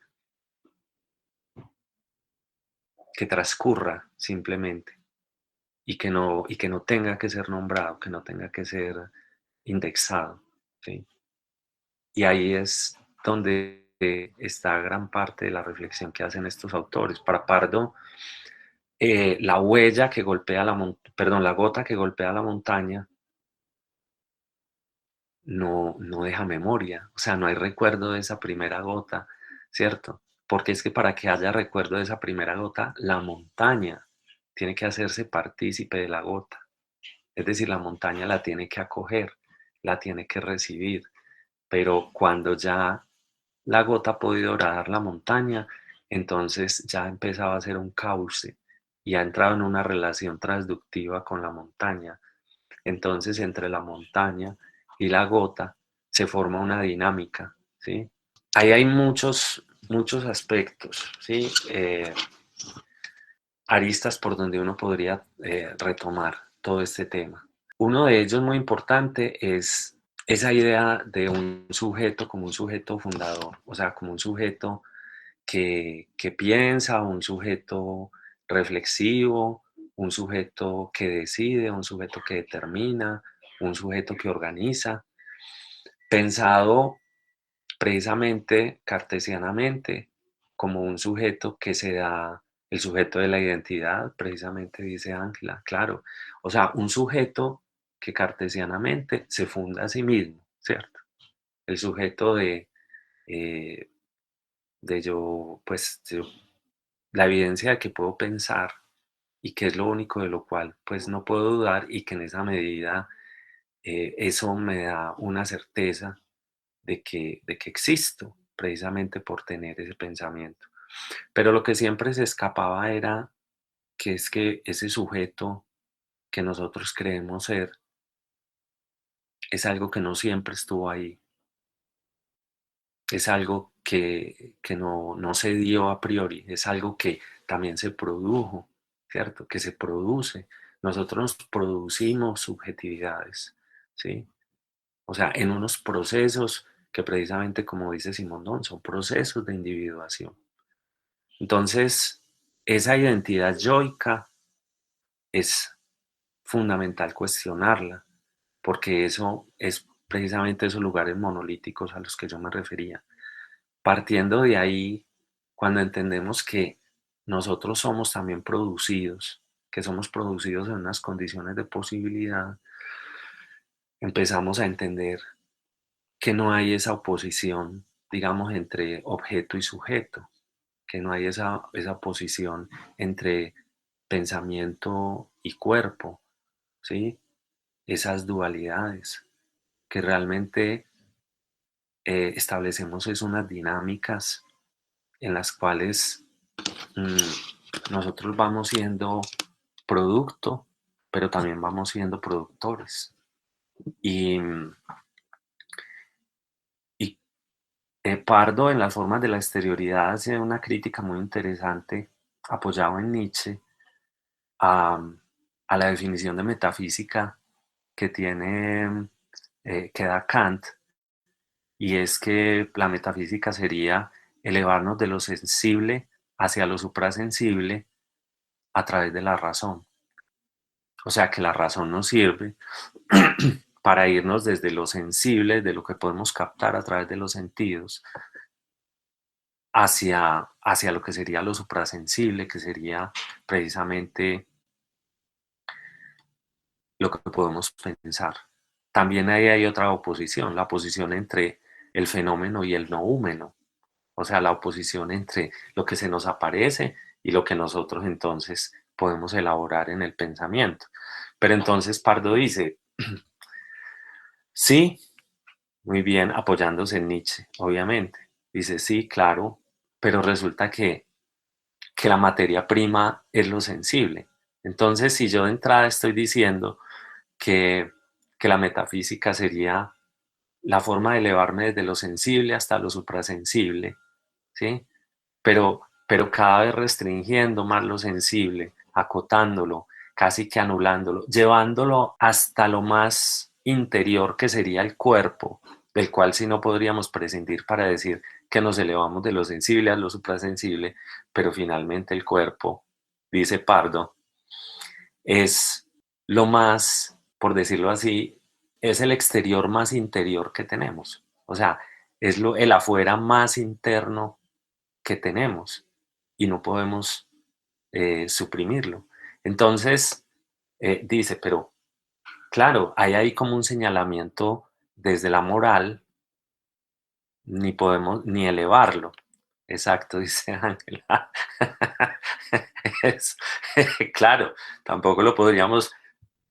que transcurra simplemente y que no tenga que ser nombrado, que no tenga que ser indexado, ¿sí? Y ahí es donde está gran parte de la reflexión que hacen estos autores. Para Pardo, la huella que golpea la gota que golpea la montaña no deja memoria, o sea, no hay recuerdo de esa primera gota, ¿cierto? Porque es que para que haya recuerdo de esa primera gota, la montaña tiene que hacerse partícipe de la gota. Es decir, la montaña la tiene que acoger, la tiene que recibir, pero cuando ya la gota ha podido horadar la montaña, entonces ya empezaba a ser un cauce y ha entrado en una relación transductiva con la montaña. Entonces, entre la montaña y la gota se forma una dinámica, ¿sí? Ahí hay muchos aspectos, ¿sí? Aristas por donde uno podría retomar todo este tema. Uno de ellos muy importante es esa idea de un sujeto como un sujeto fundador, o sea, como un sujeto que piensa, un sujeto reflexivo, un sujeto que decide, un sujeto que determina, un sujeto que organiza, pensado precisamente cartesianamente como un sujeto que se da, el sujeto de la identidad, precisamente dice Ángela, claro. O sea, un sujeto que cartesianamente se funda a sí mismo, ¿cierto? El sujeto eh, de yo, pues, la evidencia de que puedo pensar y que es lo único de lo cual, pues, no puedo dudar y que en esa medida eso me da una certeza de que existo, precisamente por tener ese pensamiento. Pero lo que siempre se escapaba era que es que ese sujeto que nosotros creemos ser es algo que no siempre estuvo ahí, es algo que no se dio a priori, es algo que también se produjo, ¿cierto? Que se produce. Nosotros producimos subjetividades, ¿sí? O sea, en unos procesos que precisamente, como dice Simondón, son procesos de individuación. Entonces, esa identidad yoica es fundamental cuestionarla, porque eso es precisamente esos lugares monolíticos a los que yo me refería. Partiendo de ahí, cuando entendemos que nosotros somos también producidos, que somos producidos en unas condiciones de posibilidad, empezamos a entender que no hay esa oposición, digamos, entre objeto y sujeto, que no hay esa oposición entre pensamiento y cuerpo, ¿sí? Esas dualidades, que realmente establecemos es unas dinámicas en las cuales nosotros vamos siendo producto, pero también vamos siendo productores. Y, y Pardo en las formas de la exterioridad hace una crítica muy interesante, apoyado en Nietzsche, a, a la definición de metafísica que tiene, que da Kant, y es que la metafísica sería elevarnos de lo sensible hacia lo suprasensible a través de la razón. O sea que la razón nos sirve para irnos desde lo sensible, de lo que podemos captar a través de los sentidos, hacia lo que sería lo suprasensible, que sería precisamente lo que podemos pensar. También ahí hay otra oposición, la oposición entre el fenómeno y el noúmeno, o sea, la oposición entre lo que se nos aparece y lo que nosotros entonces podemos elaborar en el pensamiento. Pero entonces Pardo dice, sí, muy bien, apoyándose en Nietzsche, obviamente. Dice, sí, claro, pero resulta que la materia prima es lo sensible. Entonces, si yo de entrada estoy diciendo que, que la metafísica sería la forma de elevarme desde lo sensible hasta lo suprasensible, ¿sí? Pero cada vez restringiendo más lo sensible, acotándolo, casi que anulándolo, llevándolo hasta lo más interior que sería el cuerpo, del cual sí no podríamos prescindir para decir que nos elevamos de lo sensible a lo suprasensible, pero finalmente el cuerpo, dice Pardo, es lo más, por decirlo así, es el exterior más interior que tenemos. O sea, es el afuera más interno que tenemos y no podemos suprimirlo. Entonces, dice, pero claro, hay ahí como un señalamiento desde la moral, ni podemos ni elevarlo. Exacto, dice Ángela. Es- claro, tampoco lo podríamos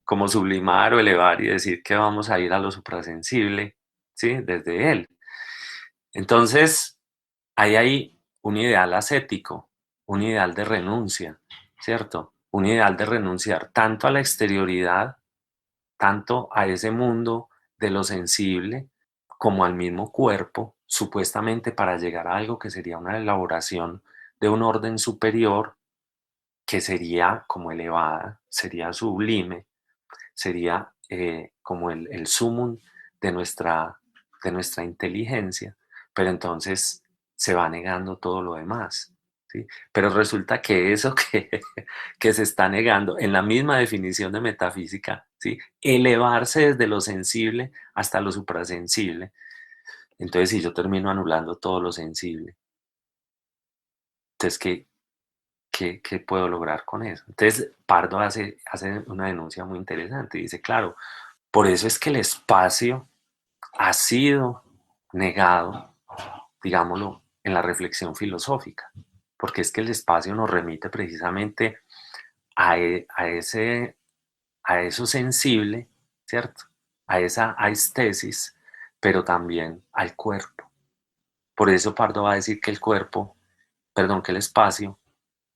como sublimar o elevar y decir que vamos a ir a lo suprasensible, ¿sí? Desde él. Entonces, hay ahí un ideal ascético, un ideal de renuncia, ¿cierto? Un ideal de renunciar tanto a la exterioridad, tanto a ese mundo de lo sensible, como al mismo cuerpo, supuestamente para llegar a algo que sería una elaboración de un orden superior, que sería como elevada, sería sublime, sería como el sumum de nuestra inteligencia, pero entonces se va negando todo lo demás. ¿Sí? Pero resulta que eso que se está negando en la misma definición de metafísica, ¿sí? Elevarse desde lo sensible hasta lo suprasensible, entonces si yo termino anulando todo lo sensible, Entonces, ¿qué puedo lograr con eso? Entonces, Pardo hace una denuncia muy interesante. Dice, claro, por eso es que el espacio ha sido negado, digámoslo, en la reflexión filosófica, porque es que el espacio nos remite precisamente a a eso sensible, ¿cierto? A esa aistesis, pero también al cuerpo. Por eso Pardo va a decir que el cuerpo, perdón, que el espacio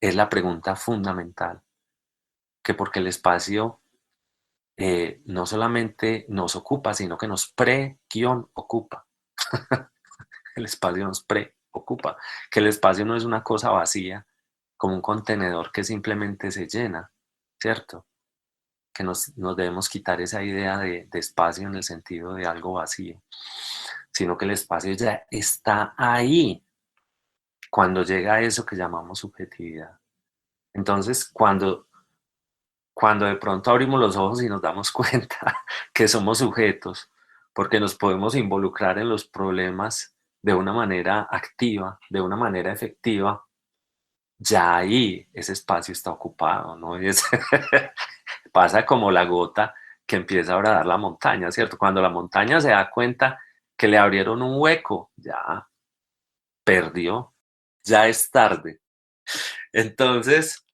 es la pregunta fundamental, que porque el espacio no solamente nos ocupa, sino que nos pre-ocupa. El espacio nos preocupa, que el espacio no es una cosa vacía, como un contenedor que simplemente se llena, ¿cierto? Que nos debemos quitar esa idea de espacio en el sentido de algo vacío, sino que el espacio ya está ahí cuando llega a eso que llamamos subjetividad. Entonces, cuando de pronto abrimos los ojos y nos damos cuenta que somos sujetos, porque nos podemos involucrar en los problemas de una manera activa, de una manera efectiva, ya ahí ese espacio está ocupado, ¿no? Pasa como la gota que empieza a horadar la montaña, ¿cierto? Cuando la montaña se da cuenta que le abrieron un hueco, ya perdió, ya es tarde. Entonces,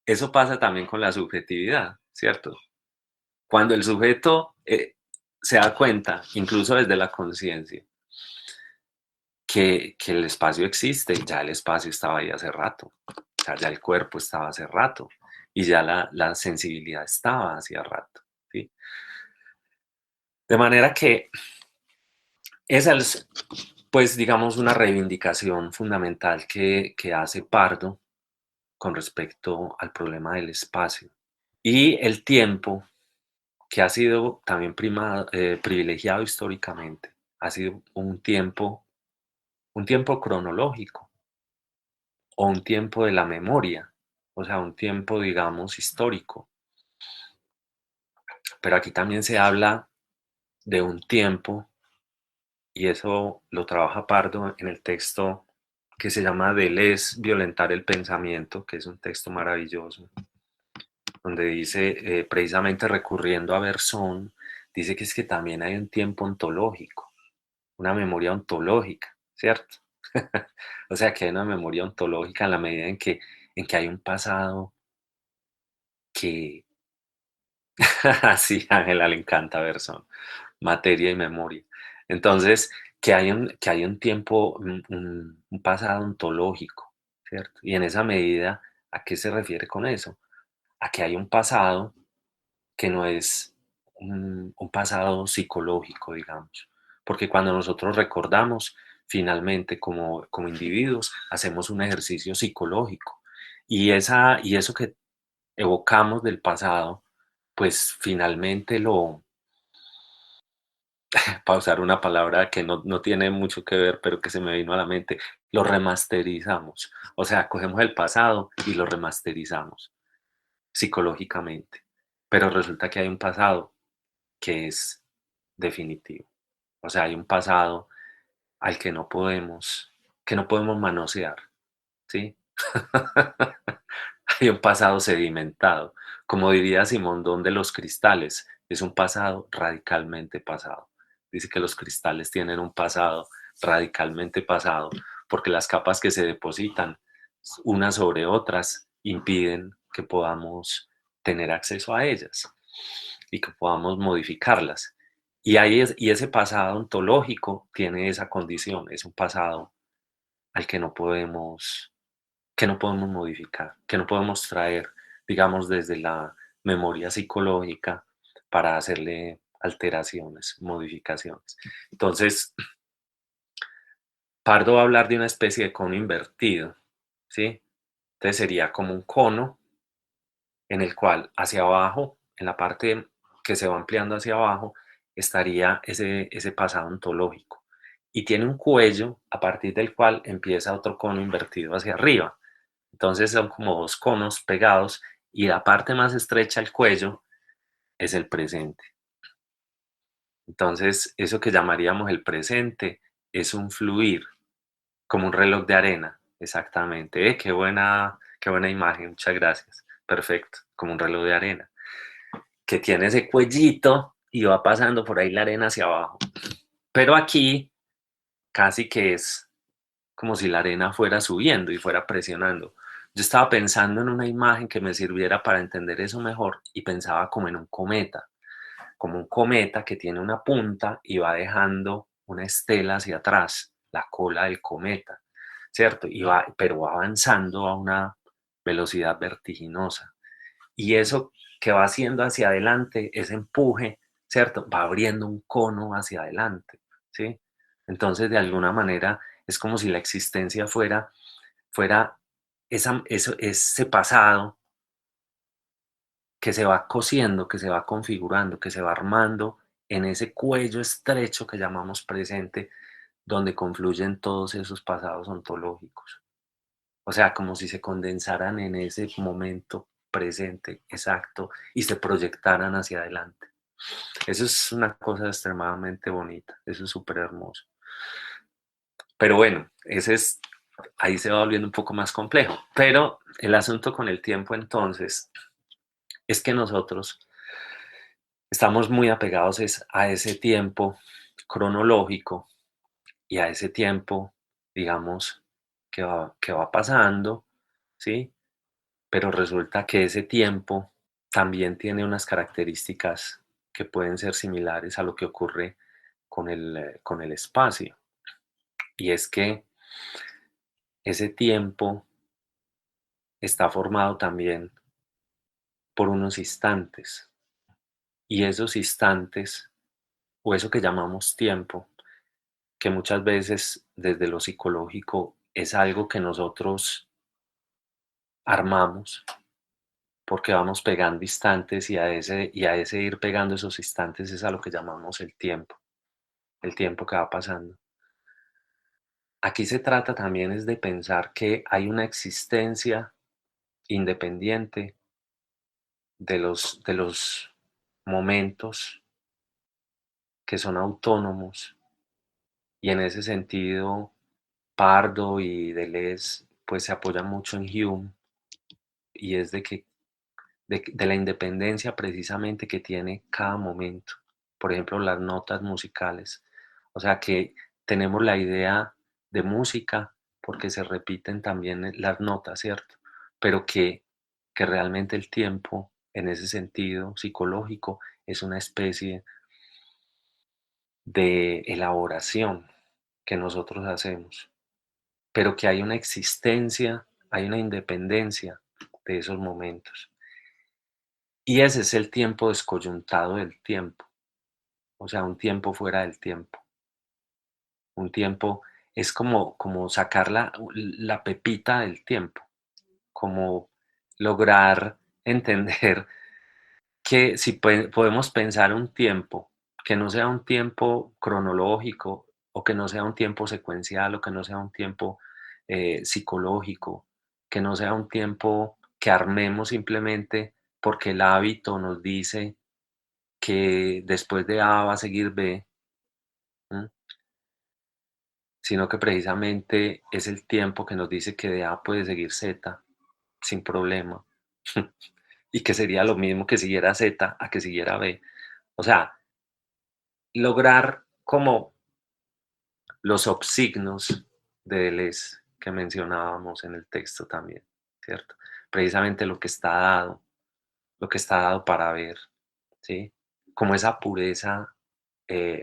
eso pasa también con la subjetividad, ¿cierto? Cuando el sujeto se da cuenta, incluso desde la conciencia, que el espacio existe, ya el espacio estaba ahí hace rato, o sea, ya el cuerpo estaba hace rato y ya la sensibilidad estaba hacía rato, ¿sí? De manera que esa es, pues, digamos, una reivindicación fundamental que hace Pardo con respecto al problema del espacio. Y el tiempo, que ha sido también privilegiado históricamente, ha sido un tiempo cronológico o un tiempo de la memoria, o sea, un tiempo, digamos, histórico. Pero aquí también se habla de un tiempo, y eso lo trabaja Pardo en el texto que se llama Deleuze, violentar el pensamiento, que es un texto maravilloso, donde dice, precisamente recurriendo a Bersón, dice que es que también hay un tiempo ontológico, una memoria ontológica, ¿cierto? O sea, que hay una memoria ontológica en la medida en que hay un pasado que, sí, a Ángela le encanta Bersón, materia y memoria. Entonces, que hay un tiempo, un pasado ontológico, ¿cierto? Y en esa medida, ¿a qué se refiere con eso? A que hay un pasado que no es un pasado psicológico, digamos. Porque cuando nosotros recordamos, finalmente, como individuos, hacemos un ejercicio psicológico. Y eso que evocamos del pasado, pues finalmente para usar una palabra que no tiene mucho que ver, pero que se me vino a la mente, lo remasterizamos. O sea, cogemos el pasado y lo remasterizamos psicológicamente. Pero resulta que hay un pasado que es definitivo. O sea, hay un pasado al que no podemos manosear, ¿sí? Hay un pasado sedimentado. Como diría Simondón de los cristales, es un pasado radicalmente pasado. Dice que los cristales tienen un pasado radicalmente pasado porque las capas que se depositan unas sobre otras impiden que podamos tener acceso a ellas y que podamos modificarlas. Y ese pasado ontológico tiene esa condición, es un pasado al que no podemos modificar, que no podemos traer, digamos, desde la memoria psicológica para hacerle alteraciones, modificaciones. Entonces, Pardo va a hablar de una especie de cono invertido, ¿sí? Entonces sería como un cono en el cual hacia abajo, en la parte que se va ampliando hacia abajo, estaría ese pasado ontológico. Y tiene un cuello a partir del cual empieza otro cono invertido hacia arriba. Entonces son como dos conos pegados y la parte más estrecha del cuello es el presente. Entonces eso que llamaríamos el presente es un fluir, como un reloj de arena. exactamente. Qué buena imagen, muchas gracias. Perfecto, como un reloj de arena, que tiene ese cuellito y va pasando por ahí la arena hacia abajo. Pero aquí casi que es como si la arena fuera subiendo y fuera presionando. Yo estaba pensando en una imagen que me sirviera para entender eso mejor y pensaba como en un cometa, como un cometa que tiene una punta y va dejando una estela hacia atrás, la cola del cometa, ¿cierto? Pero va avanzando a una velocidad vertiginosa. Y eso que va haciendo hacia adelante, ese empuje, ¿cierto? Va abriendo un cono hacia adelante, ¿sí? Entonces, de alguna manera, es como si la existencia fuera ese pasado que se va cosiendo, que se va configurando, que se va armando en ese cuello estrecho que llamamos presente, donde confluyen todos esos pasados ontológicos. O sea, como si se condensaran en ese momento presente exacto y se proyectaran hacia adelante. Eso es una cosa extremadamente bonita, eso es súper hermoso. Pero bueno, ahí se va volviendo un poco más complejo. Pero el asunto con el tiempo entonces es que nosotros estamos muy apegados a ese tiempo cronológico y a ese tiempo, digamos, que va pasando, ¿sí? Pero resulta que ese tiempo también tiene unas características que pueden ser similares a lo que ocurre con el espacio. Y es que ese tiempo está formado también por unos instantes. Y esos instantes, o eso que llamamos tiempo, que muchas veces desde lo psicológico es algo que nosotros armamos porque vamos pegando instantes y a ese ir pegando esos instantes es a lo que llamamos el tiempo que va pasando. Aquí se trata también es de pensar que hay una existencia independiente de los momentos que son autónomos y en ese sentido Pardo y Deleuze pues se apoyan mucho en Hume y es de la independencia precisamente que tiene cada momento. Por ejemplo, las notas musicales. O sea que tenemos la idea de música porque se repiten también las notas, ¿cierto? Pero que realmente el tiempo, en ese sentido psicológico, es una especie de elaboración que nosotros hacemos, pero que hay una existencia, hay una independencia de esos momentos. Y ese es el tiempo descoyuntado del tiempo, o sea, un tiempo fuera del tiempo. Un tiempo es como sacar la pepita del tiempo, como lograr entender que si podemos pensar un tiempo que no sea un tiempo cronológico o que no sea un tiempo secuencial o que no sea un tiempo psicológico, que no sea un tiempo que armemos simplemente porque el hábito nos dice que después de A va a seguir B, ¿m? Sino que precisamente es el tiempo que nos dice que de A puede seguir Z sin problema y que sería lo mismo que siguiera Z a que siguiera B. O sea, lograr como los subsignos de Deleuze que mencionábamos en el texto también, ¿cierto? Precisamente lo que está dado para ver, ¿sí? Como esa pureza,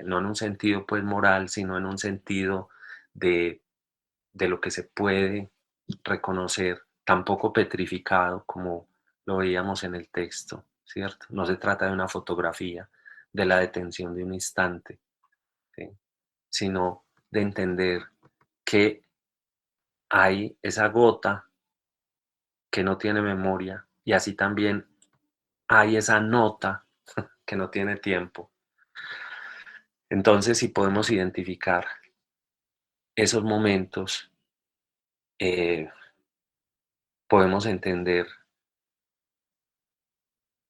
no en un sentido pues moral, sino en un sentido de, de lo que se puede reconocer, tampoco petrificado como lo veíamos en el texto, ¿cierto? No se trata de una fotografía, de la detención de un instante, ¿sí? Sino de entender que hay esa gota que no tiene memoria y así también hay esa nota que no tiene tiempo. Entonces, si podemos identificar esos momentos, eh, podemos entender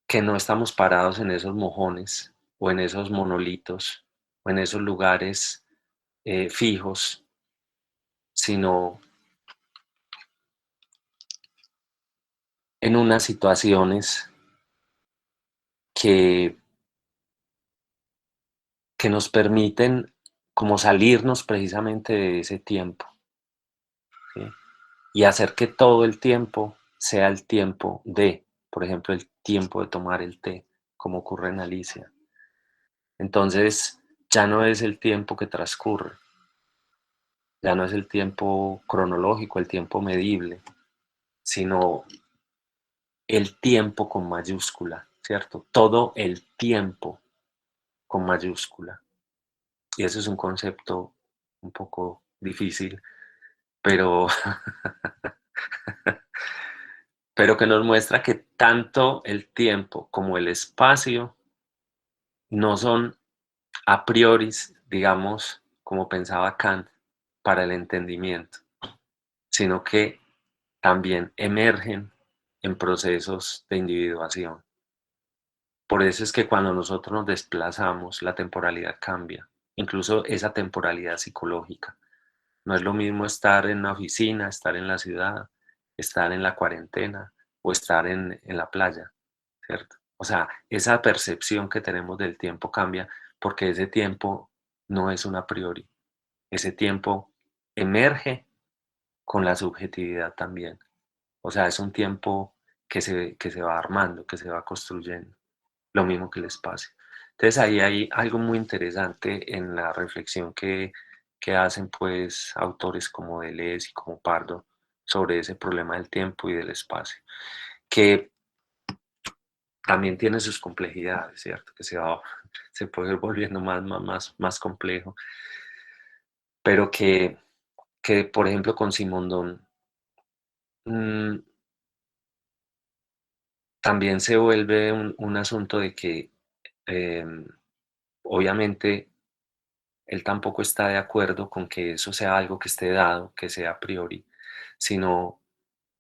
que no estamos parados en esos mojones o en esos monolitos o en esos lugares fijos, sino en unas situaciones que, que nos permiten como salirnos precisamente de ese tiempo, ¿sí? Y hacer que todo el tiempo sea el tiempo de, por ejemplo, el tiempo de tomar el té, como ocurre en Alicia. Entonces, ya no es el tiempo que transcurre, ya no es el tiempo cronológico, el tiempo medible, sino el tiempo con mayúscula, ¿cierto? Todo el tiempo con mayúscula. Y eso es un concepto un poco difícil, pero, pero que nos muestra que tanto el tiempo como el espacio no son a priori, digamos, como pensaba Kant, para el entendimiento, sino que también emergen en procesos de individuación. Por eso es que cuando nosotros nos desplazamos, la temporalidad cambia, incluso esa temporalidad psicológica. No es lo mismo estar en una oficina, estar en la ciudad, estar en la cuarentena o estar en la playa, ¿cierto? O sea, esa percepción que tenemos del tiempo cambia porque ese tiempo no es un a priori. Ese tiempo emerge con la subjetividad también. O sea, es un tiempo que se va armando, que se va construyendo, lo mismo que el espacio. Entonces ahí hay algo muy interesante en la reflexión que hacen pues autores como Deleuze y como Pardo sobre ese problema del tiempo y del espacio, que también tiene sus complejidades, ¿cierto? Que se puede ir volviendo más complejo, pero que por ejemplo con Simondon mmm, también se vuelve un asunto de que eh, obviamente él tampoco está de acuerdo con que eso sea algo que esté dado, que sea a priori, sino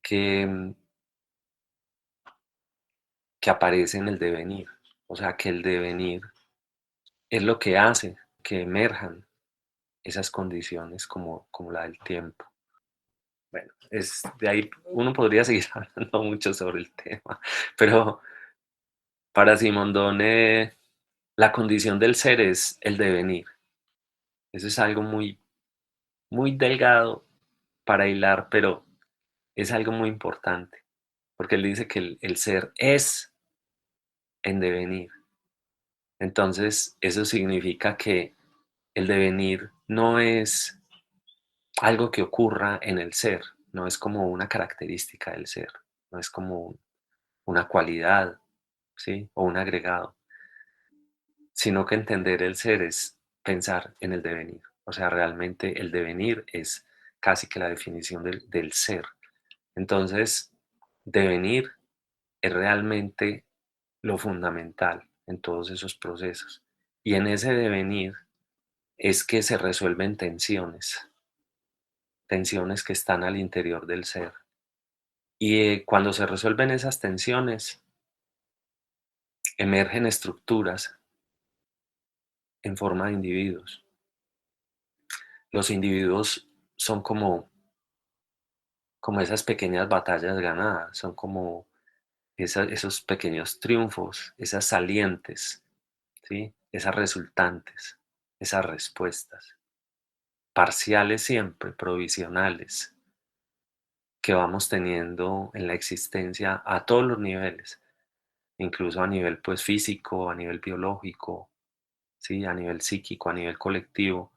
que, que aparece en el devenir. O sea, que el devenir es lo que hace que emerjan esas condiciones como la del tiempo. Bueno, de ahí uno podría seguir hablando mucho sobre el tema, pero para Simondone la condición del ser es el devenir. Eso es algo muy delgado para hilar, pero es algo muy importante, porque él dice que el ser es en devenir. Entonces, eso significa que el devenir no es algo que ocurra en el ser, no es como una característica del ser, no es como una cualidad, ¿sí? O un agregado, sino que entender el ser es pensar en el devenir. O sea, realmente el devenir es casi que la definición del ser. Entonces, devenir es realmente lo fundamental en todos esos procesos. Y en ese devenir es que se resuelven tensiones que están al interior del ser. Y cuando se resuelven esas tensiones, emergen estructuras en forma de individuos. Los individuos son como esas pequeñas batallas ganadas, son como esos pequeños triunfos, esas salientes, ¿sí? Esas resultantes, esas respuestas, parciales siempre, provisionales, que vamos teniendo en la existencia a todos los niveles, incluso a nivel pues físico, a nivel biológico, ¿sí? A nivel psíquico, a nivel colectivo,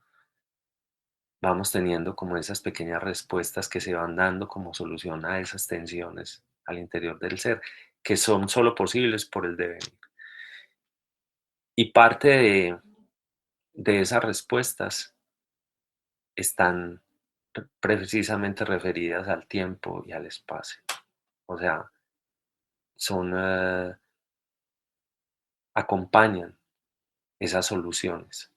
vamos teniendo como esas pequeñas respuestas que se van dando como solución a esas tensiones al interior del ser, que son solo posibles por el devenir. Y parte de esas respuestas están precisamente referidas al tiempo y al espacio. O sea, son, acompañan esas soluciones.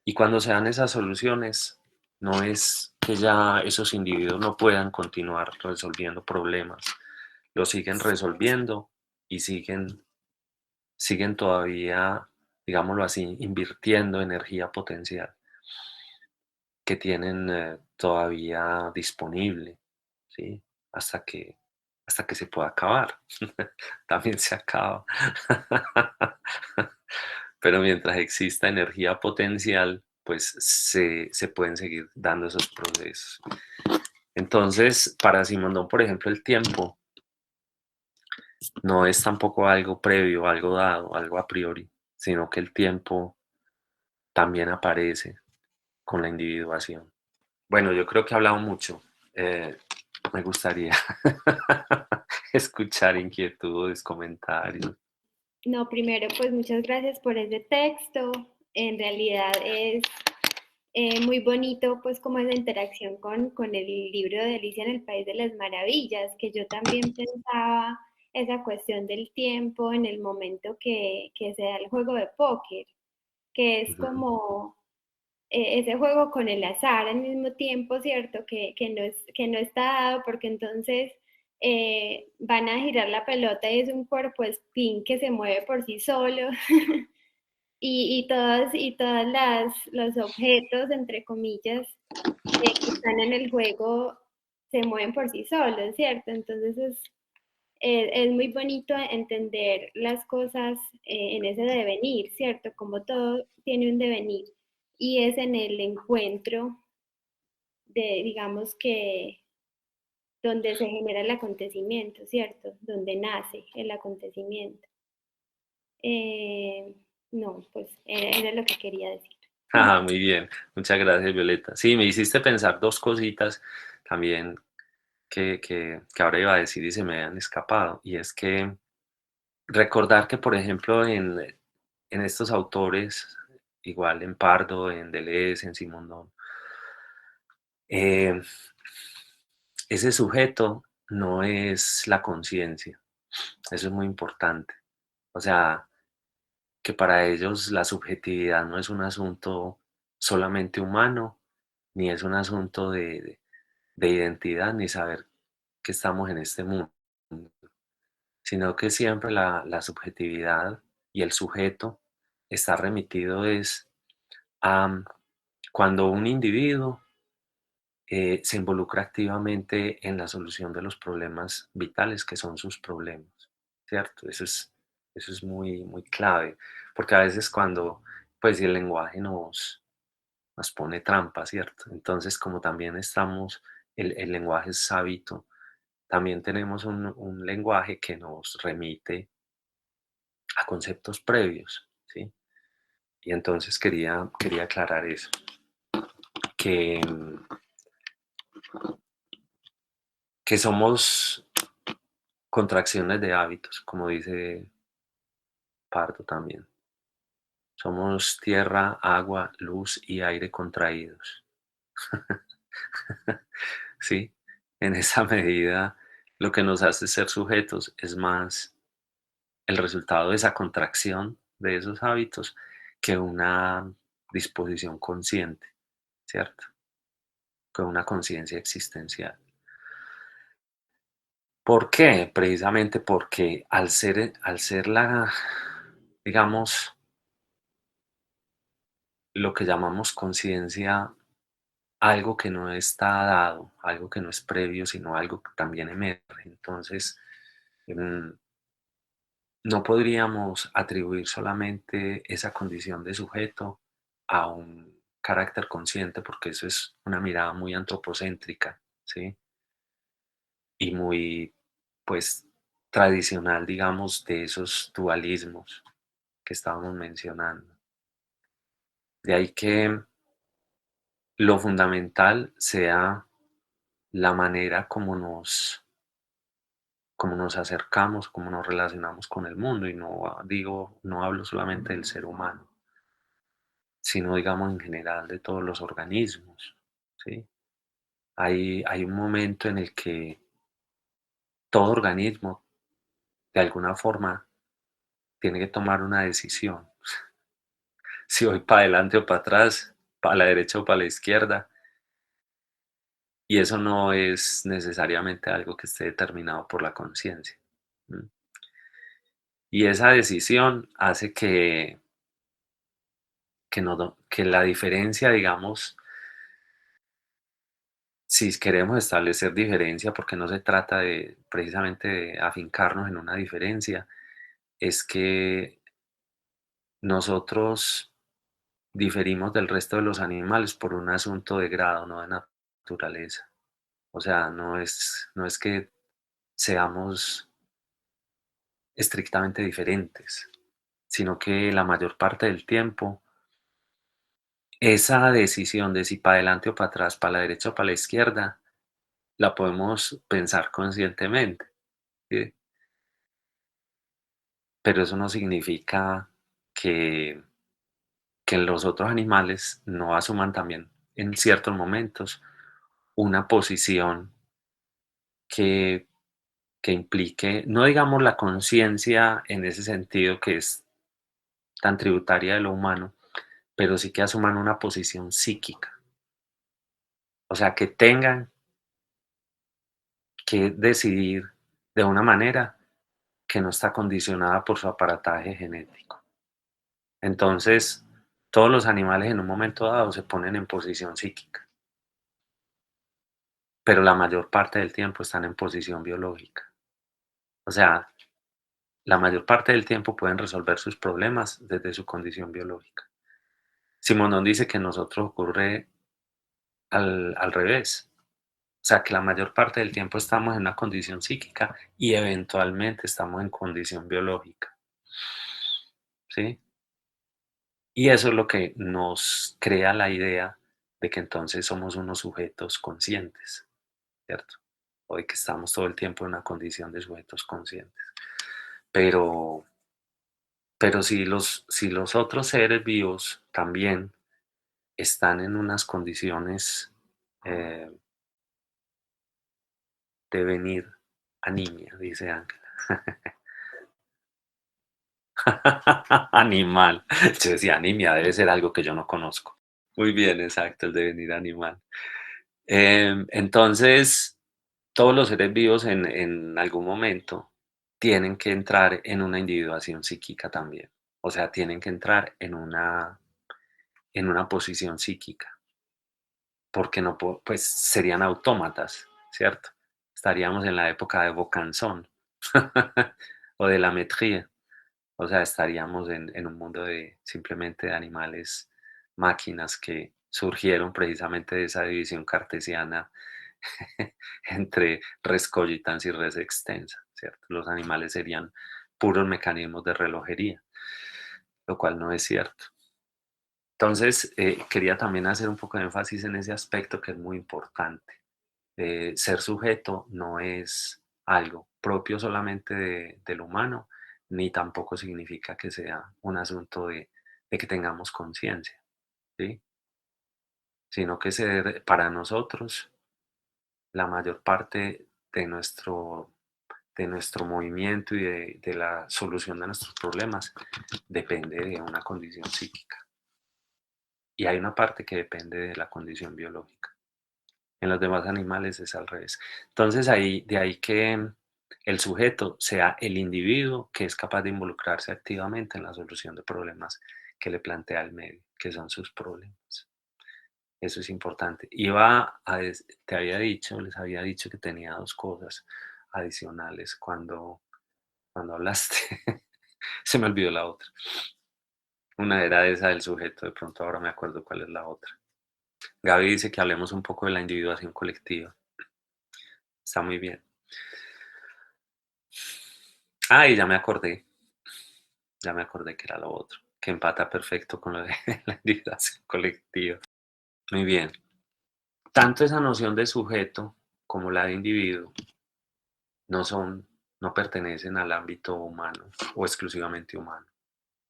Y cuando se dan esas soluciones, no es que ya esos individuos no puedan continuar resolviendo problemas, lo siguen resolviendo y siguen todavía, digámoslo así, invirtiendo energía potencial que tienen todavía disponible, ¿sí? Hasta que hasta que se pueda acabar. También se acaba. Pero mientras exista energía potencial, pues se pueden seguir dando esos procesos. Entonces, para Simondón, por ejemplo, el tiempo no es tampoco algo previo, algo dado, algo a priori, sino que el tiempo también aparece con la individuación. Bueno, yo creo que he hablado mucho. Me gustaría escuchar inquietudes, comentarios. No, primero, pues muchas gracias por ese texto. En realidad es muy bonito, pues, como esa interacción con el libro de Alicia en el País de las Maravillas, que yo también pensaba esa cuestión del tiempo en el momento que se da el juego de póker, que es Ujú. como ese juego con el azar al mismo tiempo, ¿cierto? Que no está dado porque entonces van a girar la pelota y es un cuerpo spin que se mueve por sí solo y todas los objetos, entre comillas, que están en el juego se mueven por sí solos, ¿cierto? Entonces es muy bonito entender las cosas en ese devenir, ¿cierto? Como todo tiene un devenir y es en el encuentro de, digamos que, donde se genera el acontecimiento, ¿cierto? Donde nace el acontecimiento. Eh, no, pues era lo que quería decir. Ah, muy bien. Muchas gracias, Violeta. Sí, me hiciste pensar dos cositas también que ahora iba a decir y se me han escapado. Y es que recordar que, por ejemplo, en estos autores, igual en Pardo, en Deleuze, en Simondon, eh, ese sujeto no es la conciencia. Eso es muy importante. O sea, que para ellos la subjetividad no es un asunto solamente humano, ni es un asunto de identidad, ni saber que estamos en este mundo, sino que siempre la subjetividad y el sujeto está remitido es a cuando un individuo se involucra activamente en la solución de los problemas vitales que son sus problemas, ¿cierto? Eso es muy, muy clave, porque a veces cuando, pues, el lenguaje nos pone trampa, ¿cierto? Entonces, como también estamos, el lenguaje es hábito, también tenemos un lenguaje que nos remite a conceptos previos, ¿sí? Y entonces quería aclarar eso, que, que somos contracciones de hábitos, como dice Pardo también. Somos tierra, agua, luz y aire contraídos. Sí, en esa medida lo que nos hace ser sujetos es más el resultado de esa contracción de esos hábitos que una disposición consciente, ¿cierto? Que una conciencia existencial. ¿Por qué? Precisamente porque al ser la, digamos, lo que llamamos conciencia, algo que no está dado, algo que no es previo, sino algo que también emerge. Entonces, mm, no podríamos atribuir solamente esa condición de sujeto a un carácter consciente, porque eso es una mirada muy antropocéntrica, ¿sí? Y muy, pues, tradicional, digamos, de esos dualismos que estábamos mencionando. De ahí que lo fundamental sea la manera como nos acercamos, como nos relacionamos con el mundo. Y no digo, no hablo solamente del ser humano, sino digamos en general de todos los organismos, ¿sí? Hay un momento en el que todo organismo, de alguna forma, tiene que tomar una decisión. Si voy para adelante o para atrás, para la derecha o para la izquierda. Y eso no es necesariamente algo que esté determinado por la conciencia. ¿M? Y esa decisión hace que la diferencia, digamos, si queremos establecer diferencia, porque no se trata de precisamente de afincarnos en una diferencia, es que nosotros diferimos del resto de los animales por un asunto de grado, no de naturaleza. O sea, no es que seamos estrictamente diferentes, sino que la mayor parte del tiempo esa decisión de si para adelante o para atrás, para la derecha o para la izquierda, la podemos pensar conscientemente, ¿sí? Pero eso no significa que, que los otros animales no asuman también en ciertos momentos una posición que, que implique, no digamos la conciencia en ese sentido que es tan tributaria de lo humano, pero sí que asuman una posición psíquica. O sea, que tengan que decidir de una manera que no está condicionada por su aparataje genético. Entonces, todos los animales en un momento dado se ponen en posición psíquica, pero la mayor parte del tiempo están en posición biológica. O sea, la mayor parte del tiempo pueden resolver sus problemas desde su condición biológica. Simonón dice que en nosotros ocurre al revés. O sea, que la mayor parte del tiempo estamos en una condición psíquica y eventualmente estamos en condición biológica. ¿Sí? Y eso es lo que nos crea la idea de que entonces somos unos sujetos conscientes, ¿cierto? O de que estamos todo el tiempo en una condición de sujetos conscientes. Pero, pero si los otros seres vivos también están en unas condiciones eh, de venir anemia, dice Ángela. Animal. Yo decía, anemia debe ser algo que yo no conozco. Muy bien, exacto, el devenir animal. Entonces, todos los seres vivos en algún momento tienen que entrar en una individuación psíquica también. O sea, tienen que entrar en una posición psíquica, porque no, pues serían autómatas, ¿cierto? Estaríamos en la época de Vaucanson o de la Metrie. O sea, estaríamos en un mundo de simplemente de animales, máquinas que surgieron precisamente de esa división cartesiana entre res cogitans y res extensa, ¿cierto? Los animales serían puros mecanismos de relojería, lo cual no es cierto. Entonces, quería también hacer un poco de énfasis en ese aspecto que es muy importante. Ser sujeto no es algo propio solamente del humano, ni tampoco significa que sea un asunto de que tengamos conciencia, ¿sí? Sino que para nosotros la mayor parte de nuestro movimiento y de la solución de nuestros problemas depende de una condición psíquica. Y hay una parte que depende de la condición biológica. En los demás animales es al revés. Entonces, de ahí que el sujeto sea el individuo que es capaz de involucrarse activamente en la solución de problemas que le plantea el medio, que son sus problemas. Eso es importante. Les había dicho que tenía dos cosas adicionales cuando hablaste. Se me olvidó la otra. Una era esa del sujeto, de pronto ahora me acuerdo cuál es la otra. Gaby dice que hablemos un poco de la individuación colectiva. Está muy bien. Y ya me acordé que era lo otro, que empata perfecto con lo de la individuación colectiva. Muy bien. Tanto esa noción de sujeto como la de individuo no pertenecen al ámbito humano o exclusivamente humano,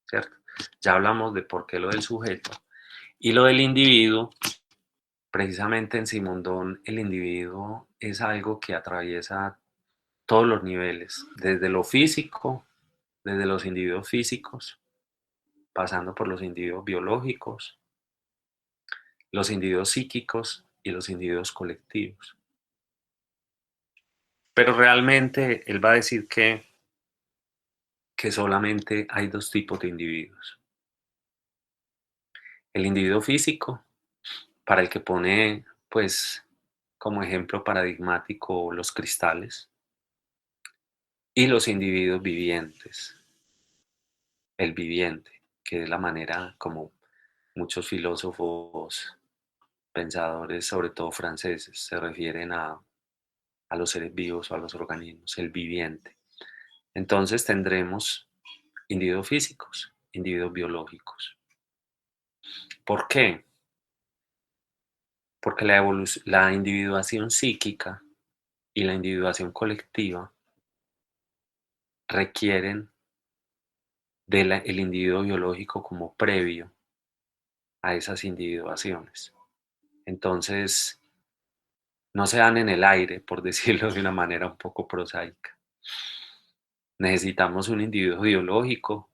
¿cierto? Ya hablamos de por qué lo del sujeto y lo del individuo. Precisamente en Simondón, el individuo es algo que atraviesa todos los niveles, desde lo físico, desde los individuos físicos, pasando por los individuos biológicos, los individuos psíquicos y los individuos colectivos. Pero realmente él va a decir que solamente hay dos tipos de individuos. El individuo físico, para el que pone, pues, como ejemplo paradigmático los cristales y los individuos vivientes, el viviente, que es la manera como muchos filósofos, pensadores, sobre todo franceses, se refieren a los seres vivos o a los organismos, el viviente. Entonces tendremos individuos físicos, individuos biológicos. ¿Por qué? Porque la individuación psíquica y la individuación colectiva requieren del individuo biológico como previo a esas individuaciones. Entonces, no se dan en el aire, por decirlo de una manera un poco prosaica. Necesitamos un individuo biológico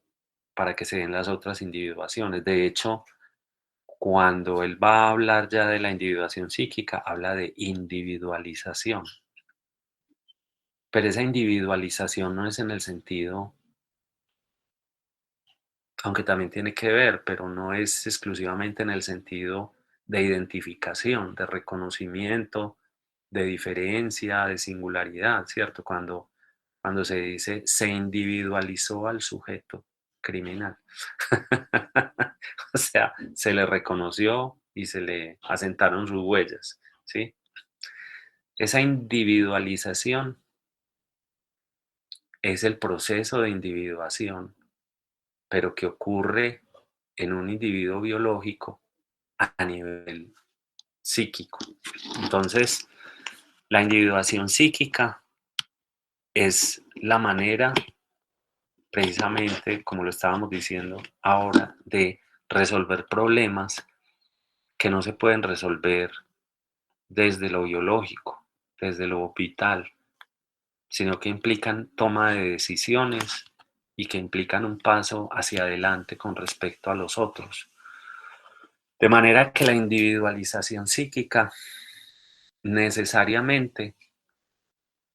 para que se den las otras individuaciones. De hecho, cuando él va a hablar ya de la individuación psíquica, habla de individualización. Pero esa individualización no es en el sentido, aunque también tiene que ver, pero no es exclusivamente en el sentido de identificación, de reconocimiento, de diferencia, de singularidad, ¿cierto? Cuando se dice se individualizó al sujeto criminal. O sea, se le reconoció y se le asentaron sus huellas, ¿sí? Esa individualización es el proceso de individuación, pero que ocurre en un individuo biológico a nivel psíquico. Entonces, la individuación psíquica es la manera, precisamente, como lo estábamos diciendo ahora, de resolver problemas que no se pueden resolver desde lo biológico, desde lo vital, sino que implican toma de decisiones y que implican un paso hacia adelante con respecto a los otros. De manera que la individualización psíquica necesariamente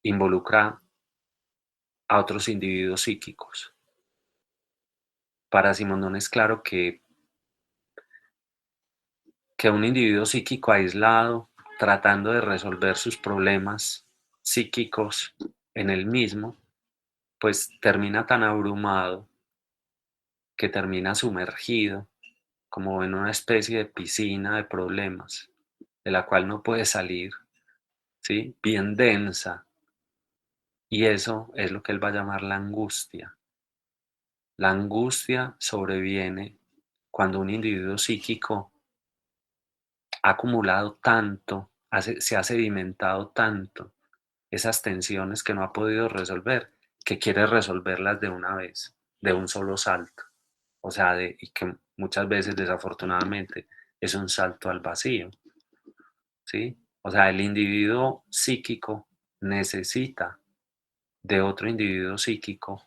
involucra a otros individuos psíquicos. Para Simondón es claro que un individuo psíquico aislado, tratando de resolver sus problemas psíquicos en él mismo, pues termina tan abrumado que termina sumergido como en una especie de piscina de problemas, de la cual no puede salir, ¿sí? Bien densa. Y eso es lo que él va a llamar la angustia. La angustia sobreviene cuando un individuo psíquico ha acumulado tanto, se ha sedimentado tanto esas tensiones que no ha podido resolver, que quiere resolverlas de una vez, de un solo salto. O sea, y que muchas veces desafortunadamente es un salto al vacío, ¿sí? O sea, el individuo psíquico necesita de otro individuo psíquico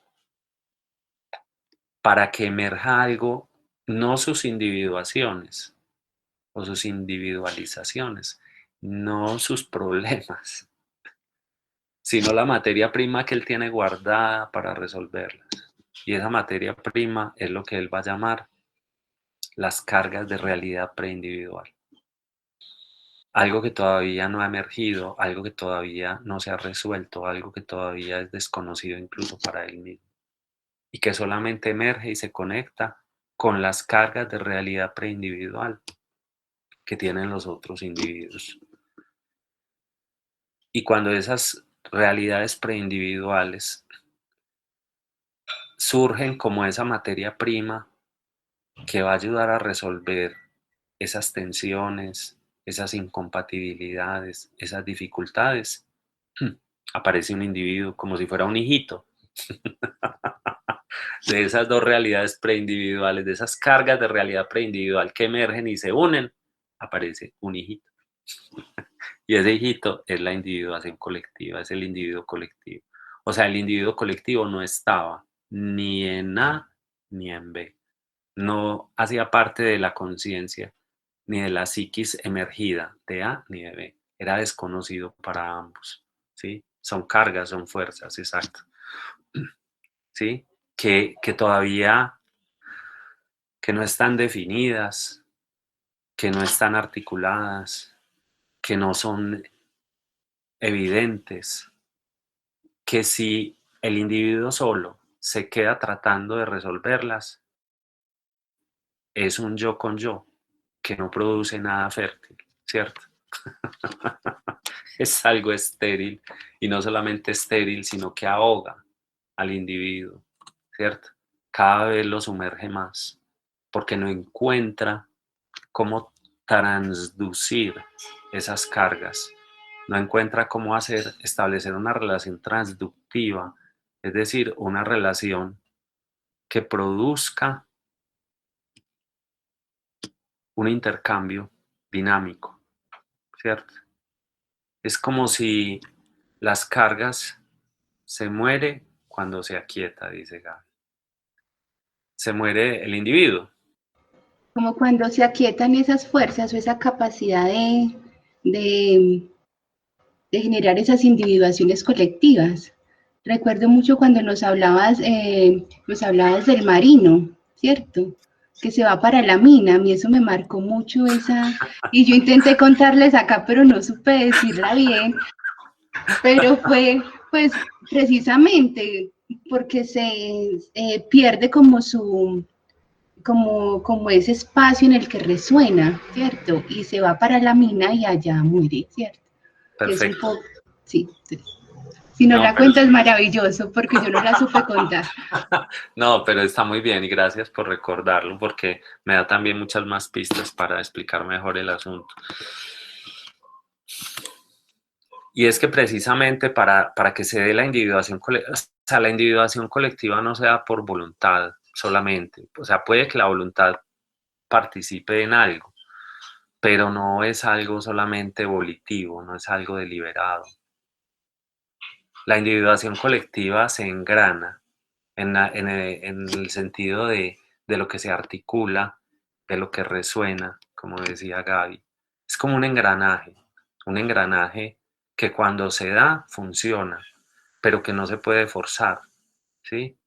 para que emerja algo, no sus individuaciones o sus individualizaciones, no sus problemas, sino la materia prima que él tiene guardada para resolverlas. Y esa materia prima es lo que él va a llamar las cargas de realidad preindividual. Algo que todavía no ha emergido, algo que todavía no se ha resuelto, algo que todavía es desconocido incluso para él mismo. Y que solamente emerge y se conecta con las cargas de realidad preindividual que tienen los otros individuos. Y cuando esas realidades preindividuales surgen como esa materia prima que va a ayudar a resolver esas tensiones, esas incompatibilidades, esas dificultades, aparece un individuo como si fuera un hijito de esas dos realidades preindividuales, de esas cargas de realidad preindividual que emergen y se unen, aparece un hijito. Y ese hijito es la individuación colectiva, es el individuo colectivo. O sea, el individuo colectivo no estaba ni en A ni en B. No hacía parte de la conciencia ni de la psiquis emergida de A ni de B. Era desconocido para ambos. ¿Sí? Son cargas, son fuerzas, exacto. ¿Sí? Que todavía que no están definidas, que no están articuladas, que no son evidentes que si el individuo solo se queda tratando de resolverlas, es un yo con yo que no produce nada fértil, ¿cierto? Es algo estéril, y no solamente estéril, sino que ahoga al individuo, ¿cierto? Cada vez lo sumerge más, porque no encuentra cómo transducir esas cargas, no encuentra cómo establecer una relación transductiva, es decir, una relación que produzca un intercambio dinámico, ¿cierto? Es como si las cargas se muere cuando se aquieta, dice Gaby. Se muere el individuo. Como cuando se aquietan esas fuerzas o esa capacidad de, de generar esas individuaciones colectivas. Recuerdo mucho cuando nos hablabas del marino, ¿cierto? Que se va para la mina, a mí eso me marcó mucho y yo intenté contarles acá, pero no supe decirla bien, pero fue pues precisamente porque se pierde como ese espacio en el que resuena, ¿cierto? Y se va para la mina y allá muere, ¿cierto? Que es un Perfecto. poco, sí. Si no No, la cuentas es maravilloso porque yo no la supe contar. no, pero está muy bien y gracias por recordarlo porque me da también muchas más pistas para explicar mejor el asunto. Y es que precisamente para que se dé la individuación colectiva, o sea, la individuación colectiva no se da por voluntad solamente. O sea, puede que la voluntad participe en algo, pero no es algo solamente volitivo, no es algo deliberado. La individuación colectiva se engrana en el sentido de lo que se articula, de lo que resuena, como decía Gaby. Es como un engranaje que cuando se da funciona, pero que no se puede forzar, ¿sí?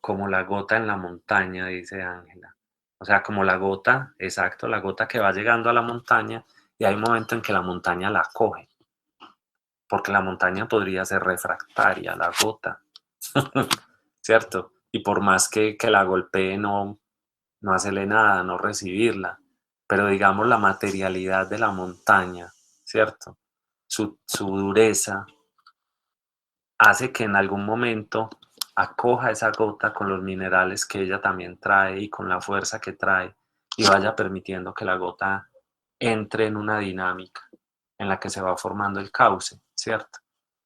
Como la gota en la montaña, dice Ángela. O sea, como la gota, exacto, la gota que va llegando a la montaña y hay un momento en que la montaña la coge, porque la montaña podría ser refractaria a la gota, ¿cierto? Y por más que la golpee, no hacerle nada, no recibirla. Pero digamos la materialidad de la montaña, ¿cierto? Su dureza hace que en algún momento acoja esa gota con los minerales que ella también trae y con la fuerza que trae y vaya permitiendo que la gota entre en una dinámica en la que se va formando el cauce, ¿cierto?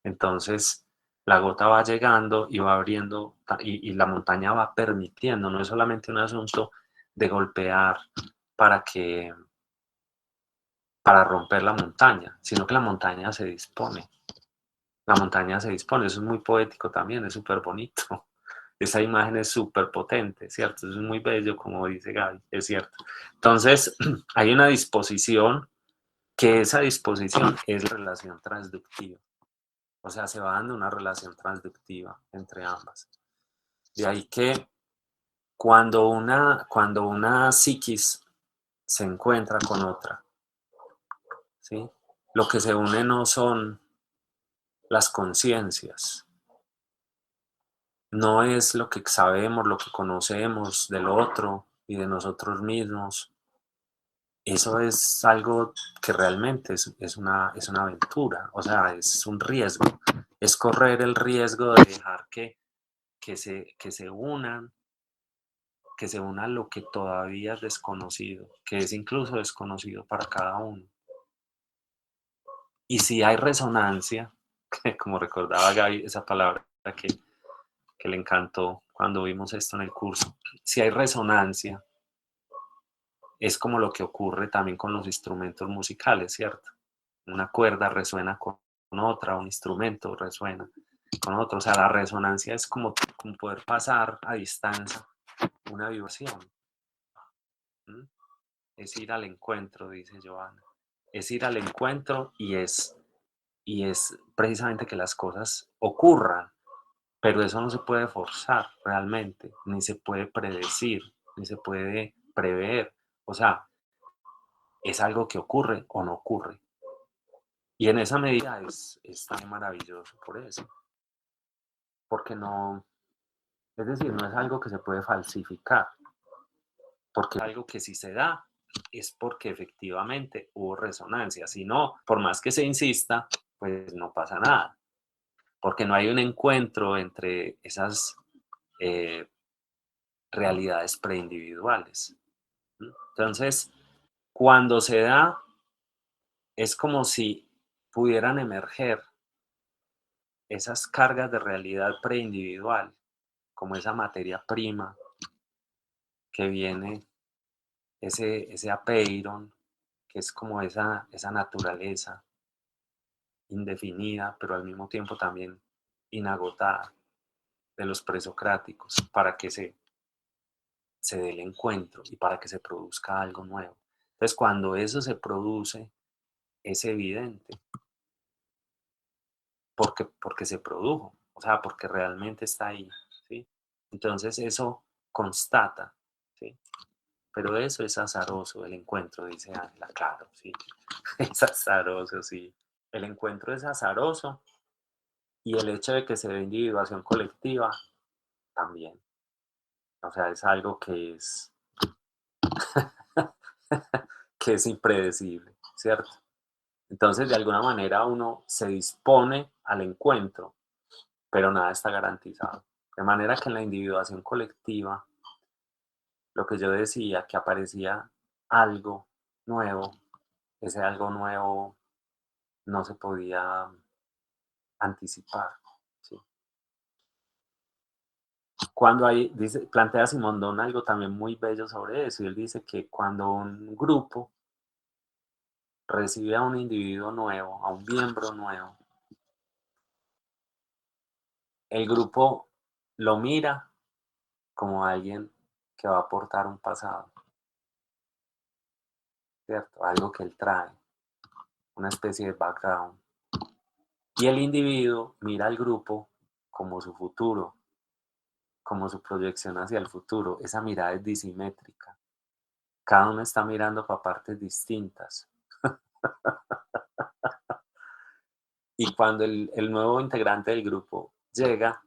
Entonces, la gota va llegando y va abriendo y la montaña va permitiendo, no es solamente un asunto de golpear para que para romper la montaña, sino que la montaña se dispone. La montaña se dispone, eso es muy poético también, es súper bonito. Esa imagen es súper potente, ¿cierto? Eso es muy bello, como dice Gaby, es cierto. Entonces, hay una disposición, que esa disposición es relación transductiva. O sea, se va dando una relación transductiva entre ambas. De ahí que cuando una psiquis se encuentra con otra, ¿sí? Lo que se une no son las conciencias, no es lo que sabemos, lo que conocemos del otro y de nosotros mismos. Eso es algo que realmente es una aventura, o sea, es un riesgo, es correr el riesgo de dejar que se unan, que se una lo que todavía es desconocido, que es incluso desconocido para cada uno. Y si hay resonancia, como recordaba Gaby, esa palabra que le encantó cuando vimos esto en el curso, si hay resonancia, es como lo que ocurre también con los instrumentos musicales, ¿cierto? Una cuerda resuena con otra, un instrumento resuena con otro, o sea, la resonancia es como poder pasar a distancia una vibración. ¿Mm? Es ir al encuentro, dice Joana. Es ir al encuentro y es precisamente que las cosas ocurran, pero eso no se puede forzar realmente, ni se puede predecir, ni se puede prever. O sea, es algo que ocurre o no ocurre. Y en esa medida es tan maravilloso por eso. Porque no, es decir, no es algo que se puede falsificar. Porque es algo que si se da es porque efectivamente hubo resonancia. Si no, por más que se insista, pues no pasa nada. Porque no hay un encuentro entre esas realidades preindividuales. Entonces, cuando se da, es como si pudieran emerger esas cargas de realidad preindividual, como esa materia prima que viene, ese apeiron, que es como esa naturaleza indefinida, pero al mismo tiempo también inagotada de los presocráticos, para que se dé el encuentro y para que se produzca algo nuevo. Entonces, cuando eso se produce, es evidente porque se produjo, o sea, porque realmente está ahí, ¿sí? Entonces, eso constata, ¿sí? Pero eso es azaroso, el encuentro, dice Ángela, claro, sí, es azaroso, sí. El encuentro es azaroso y el hecho de que se dé individuación colectiva también. O sea, es algo que es, que es impredecible, ¿cierto? Entonces, de alguna manera uno se dispone al encuentro, pero nada está garantizado. De manera que en la individuación colectiva, lo que yo decía, que aparecía algo nuevo, ese algo nuevo no se podía anticipar, ¿sí? Cuando hay, dice, plantea Simondon algo también muy bello sobre eso, y él dice que cuando un grupo recibe a un individuo nuevo, a un miembro nuevo, el grupo lo mira como alguien que va a aportar un pasado, ¿cierto? Algo que él trae, una especie de background. Y el individuo mira al grupo como su futuro, como su proyección hacia el futuro. Esa mirada es disimétrica. Cada uno está mirando para partes distintas. Y cuando el nuevo integrante del grupo llega,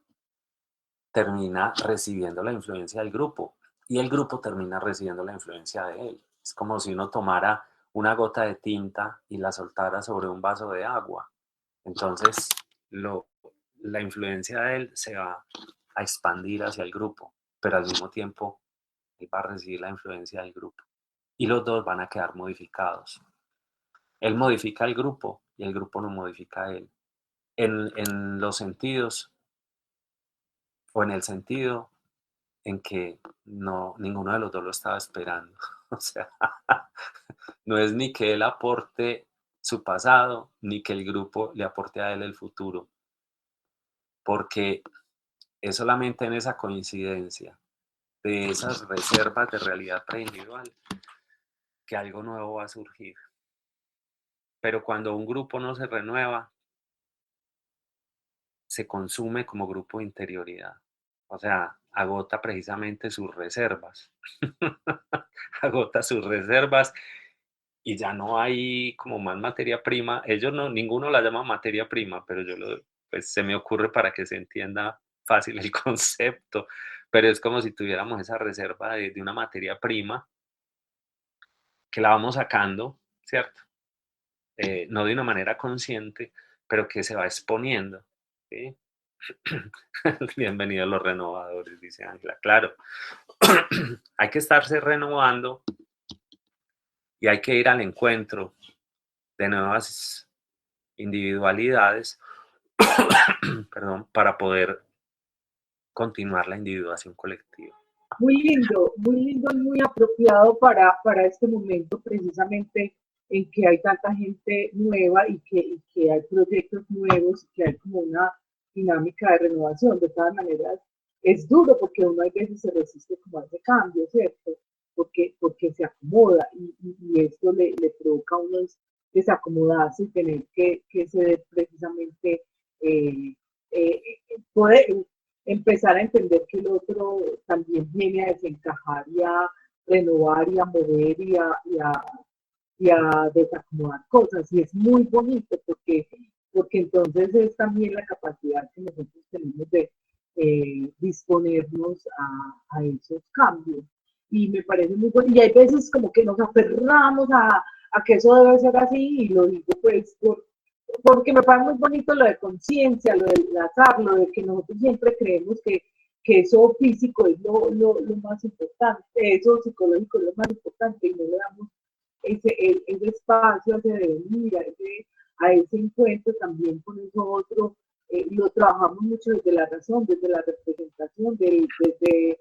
termina recibiendo la influencia del grupo y el grupo termina recibiendo la influencia de él. Es como si uno tomara una gota de tinta y la soltara sobre un vaso de agua. Entonces, la influencia de él se va a expandir hacia el grupo, pero al mismo tiempo él va a recibir la influencia del grupo. Y los dos van a quedar modificados. Él modifica el grupo y el grupo no modifica a él. En los sentidos, o en el sentido en que no, ninguno de los dos lo estaba esperando. O sea, no es ni que él aporte su pasado, ni que el grupo le aporte a él el futuro, porque es solamente en esa coincidencia de esas reservas de realidad preindividual que algo nuevo va a surgir. Pero cuando un grupo no se renueva, se consume como grupo de interioridad. O sea, agota precisamente sus reservas. Agota sus reservas y ya no hay como más materia prima. Ellos no, ninguno la llama materia prima, pero pues se me ocurre para que se entienda fácil el concepto. Pero es como si tuviéramos esa reserva de una materia prima que la vamos sacando, ¿cierto? No de una manera consciente, pero que se va exponiendo, ¿sí? Bienvenidos los renovadores, dice Ángela. Claro, hay que estarse renovando y hay que ir al encuentro de nuevas individualidades, perdón, para poder continuar la individuación colectiva. Muy lindo y muy apropiado para este momento, precisamente en que hay tanta gente nueva y que hay proyectos nuevos, que hay como una dinámica de renovación. De todas maneras, es duro porque uno a veces se resiste como a ese cambio, ¿cierto? Porque se acomoda y esto le provoca a uno desacomodarse y tener que ceder precisamente, poder empezar a entender que el otro también viene a desencajar y a renovar y a mover y a desacomodar cosas. Y es muy bonito porque entonces es también la capacidad que nosotros tenemos de disponernos a esos cambios. Y me parece muy bueno. Y hay veces como que nos aferramos a que eso debe ser así, y lo digo pues porque me parece muy bonito lo de conciencia, lo del azar, lo de que nosotros siempre creemos que eso físico es lo más importante, eso psicológico es lo más importante, y no le damos ese espacio a ese devenir, a ese encuentro también con eso otro. Lo trabajamos mucho desde la razón, desde la representación, desde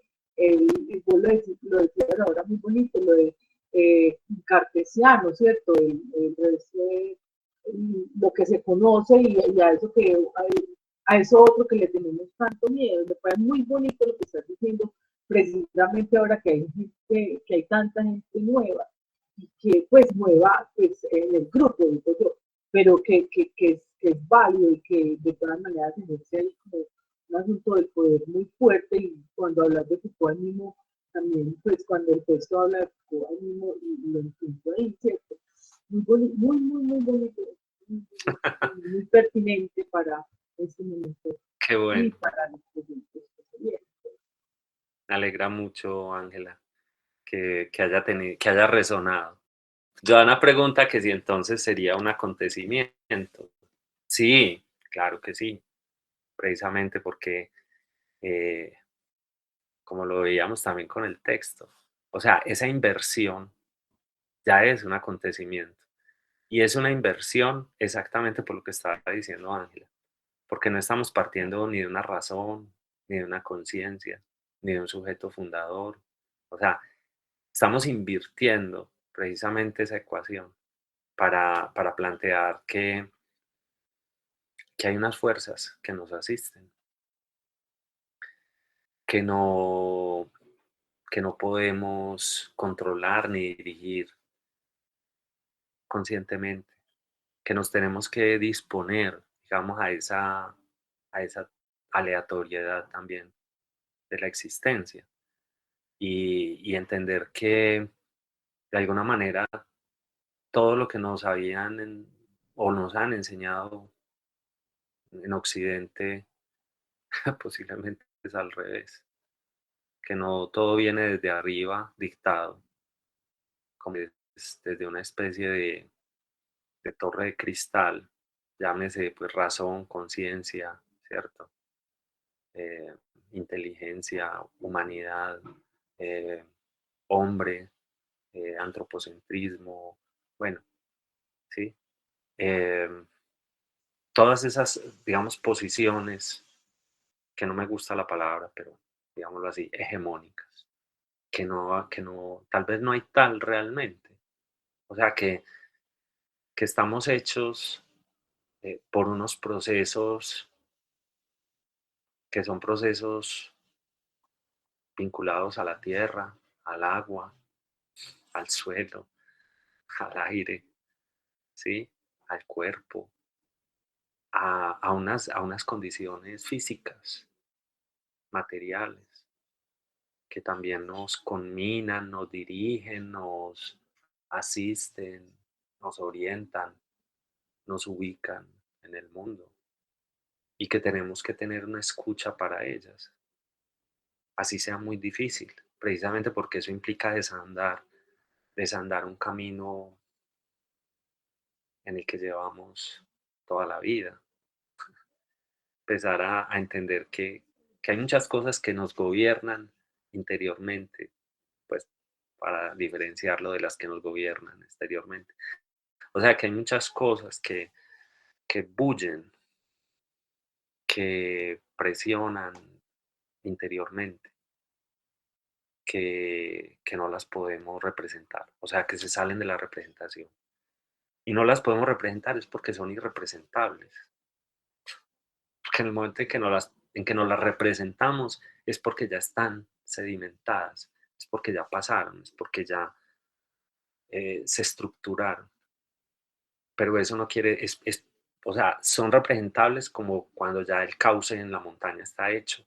vos lo decías ahora muy bonito, lo de cartesiano, ¿cierto? Lo que se conoce y a eso a eso otro que le tenemos tanto miedo. Me parece muy bonito lo que estás diciendo, precisamente ahora que hay gente, que hay tanta gente nueva y que pues nueva pues en el grupo, digo yo, pero que es válido y que de todas maneras ejerce ahí como un asunto del poder muy fuerte. Y cuando hablas de tu ánimo, también pues cuando el texto habla de tu ánimo y lo entiendo ahí, ¿cierto? Muy bonito, muy bonito, muy pertinente para este momento Qué y bueno. para los proyectos que se vienen. Me alegra mucho, Ángela, que haya resonado. Joana pregunta que si entonces sería un acontecimiento. Sí, claro que sí, precisamente porque, eh, como lo veíamos también con el texto, o sea, esa inversión ya es un acontecimiento. Y es una inversión exactamente por lo que estaba diciendo Ángela, porque no estamos partiendo ni de una razón, ni de una conciencia, ni de un sujeto fundador. O sea, estamos invirtiendo precisamente esa ecuación para plantear que hay unas fuerzas que nos asisten, que no, que no podemos controlar ni dirigir conscientemente, que nos tenemos que disponer, digamos, a esa aleatoriedad también de la existencia y entender que de alguna manera todo lo que nos o nos han enseñado en Occidente posiblemente es al revés, que no todo viene desde arriba dictado, como desde una especie de torre de cristal, llámese pues razón, conciencia, ¿cierto? Eh, inteligencia, humanidad, eh, hombre, antropocentrismo, bueno, ¿sí? Eh, todas esas, digamos, posiciones, que no me gusta la palabra, pero digámoslo así, hegemónicas, tal vez no hay tal realmente. O sea, que estamos hechos por unos procesos que son procesos vinculados a la tierra, al agua, al suelo, al aire, ¿sí? Al cuerpo, a unas condiciones físicas, materiales, que también nos conminan, nos dirigen, nos asisten, nos orientan, nos ubican en el mundo y que tenemos que tener una escucha para ellas, así sea muy difícil, precisamente porque eso implica desandar un camino en el que llevamos toda la vida, empezar a entender que hay muchas cosas que nos gobiernan interiormente, pues para diferenciarlo de las que nos gobiernan exteriormente. O sea que hay muchas cosas que bullen, que presionan interiormente, que no las podemos representar, o sea que se salen de la representación. Y no las podemos representar es porque son irrepresentables. Porque en el momento en que no las representamos es porque ya están sedimentadas, es porque ya pasaron, es porque ya se estructuraron. Pero eso no quiere, o sea, son representables como cuando ya el cauce en la montaña está hecho,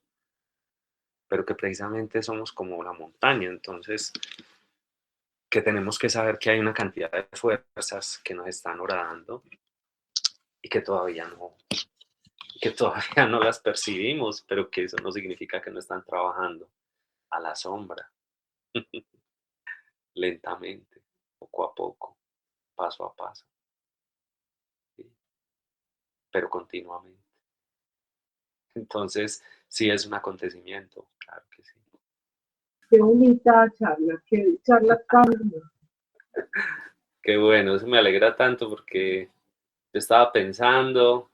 pero que precisamente somos como la montaña. Entonces, que tenemos que saber que hay una cantidad de fuerzas que nos están horadando y que todavía no las percibimos, pero que eso no significa que no están trabajando a la sombra, lentamente, poco a poco, paso a paso, ¿sí? Pero continuamente. Entonces, sí es un acontecimiento, claro que sí. Qué bonita charla, qué charla tan hermosa. Qué bueno, eso me alegra tanto porque yo estaba pensando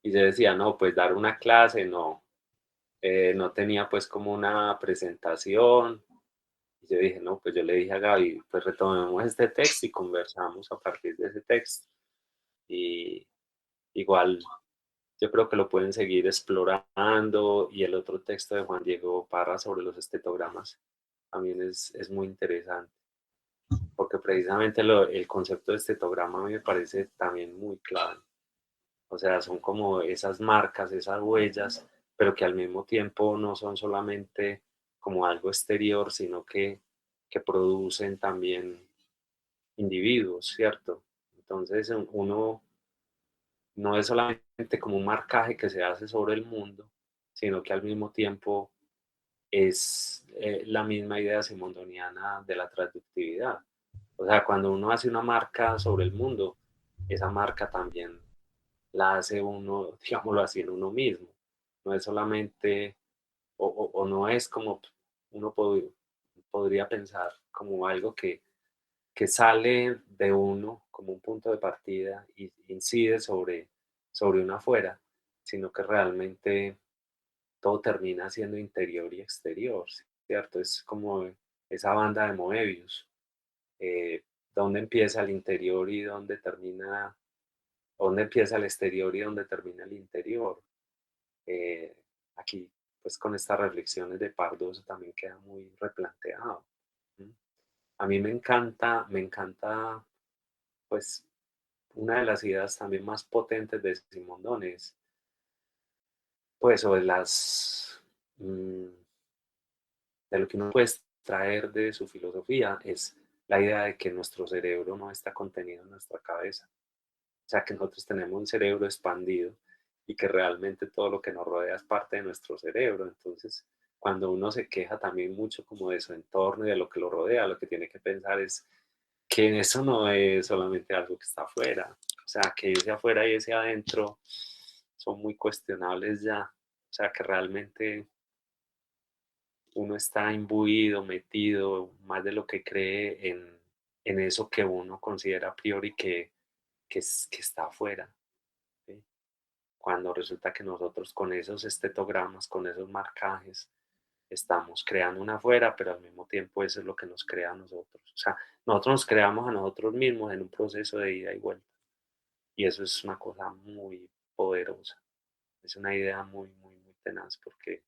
y yo decía, no, pues dar una clase, no, no tenía pues como una presentación. Y yo dije, no, pues yo le dije a Gaby, pues retomemos este texto y conversamos a partir de ese texto. Y igual yo creo que lo pueden seguir explorando y el otro texto de Juan Diego Parra sobre los estetogramas también es muy interesante, porque precisamente el concepto de estetograma a mí me parece también muy clave. O sea, son como esas marcas, esas huellas, pero que al mismo tiempo no son solamente como algo exterior, sino que producen también individuos, ¿cierto? Entonces uno no es solamente como un marcaje que se hace sobre el mundo, sino que al mismo tiempo es la misma idea simondoniana de la transductividad. O sea, cuando uno hace una marca sobre el mundo, esa marca también la hace uno, digámoslo así, en uno mismo. No es solamente, o no es como uno podría pensar como algo que sale de uno como un punto de partida y incide sobre una afuera, sino que realmente todo termina siendo interior y exterior, ¿cierto? Es como esa banda de Moebius, eh, dónde empieza el interior y dónde termina, dónde empieza el exterior y dónde termina el interior. Eh, Aquí, pues con estas reflexiones de Pardo, eso también queda muy replanteado. ¿Mm? A mí me encanta, pues, una de las ideas también más potentes de Simondón es, pues, o de de lo que uno puede extraer de su filosofía, es la idea de que nuestro cerebro no está contenido en nuestra cabeza. O sea, que nosotros tenemos un cerebro expandido y que realmente todo lo que nos rodea es parte de nuestro cerebro. Entonces, cuando uno se queja también mucho como de su entorno y de lo que lo rodea, lo que tiene que pensar es que eso no es solamente algo que está afuera. O sea, que ese afuera y ese adentro son muy cuestionables ya. O sea, que realmente uno está imbuido, metido, más de lo que cree en eso que uno considera a priori que está afuera. ¿Sí? Cuando resulta que nosotros con esos estetogramas, con esos marcajes, estamos creando una afuera, pero al mismo tiempo eso es lo que nos crea a nosotros. O sea, nosotros nos creamos a nosotros mismos en un proceso de ida y vuelta. Y eso es una cosa muy poderosa. Es una idea muy, muy, muy tenaz porque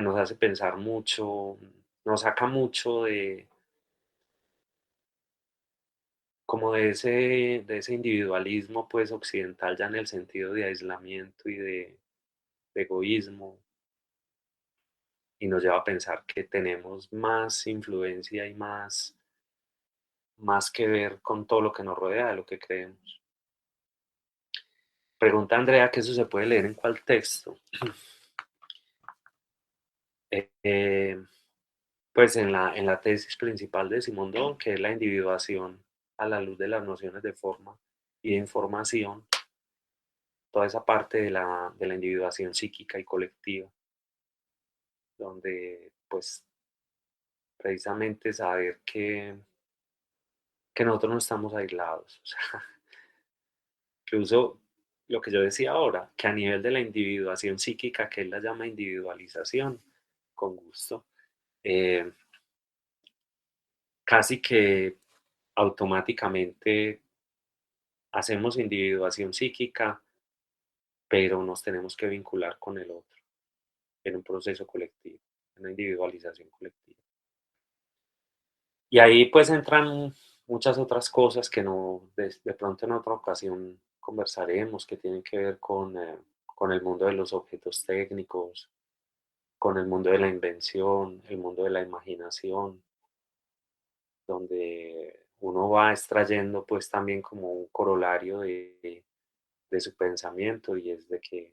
nos hace pensar mucho, nos saca mucho de como de ese individualismo pues occidental ya en el sentido de aislamiento y de egoísmo, y nos lleva a pensar que tenemos más influencia y más que ver con todo lo que nos rodea de lo que creemos. Pregunta Andrea que eso se puede leer en cuál texto. Eh, pues en la tesis principal de Simondon, que es la individuación a la luz de las nociones de forma y de información, toda esa parte de la individuación psíquica y colectiva, donde pues precisamente saber que nosotros no estamos aislados. O sea, incluso lo que yo decía ahora, que a nivel de la individuación psíquica, que él la llama individualización, con gusto, eh, casi que automáticamente hacemos individuación psíquica, pero nos tenemos que vincular con el otro en un proceso colectivo, en una individualización colectiva. Y ahí pues entran muchas otras cosas que no, de pronto en otra ocasión conversaremos, que tienen que ver con el mundo de los objetos técnicos, con el mundo de la invención, el mundo de la imaginación, donde uno va extrayendo pues también como un corolario de su pensamiento, y es de que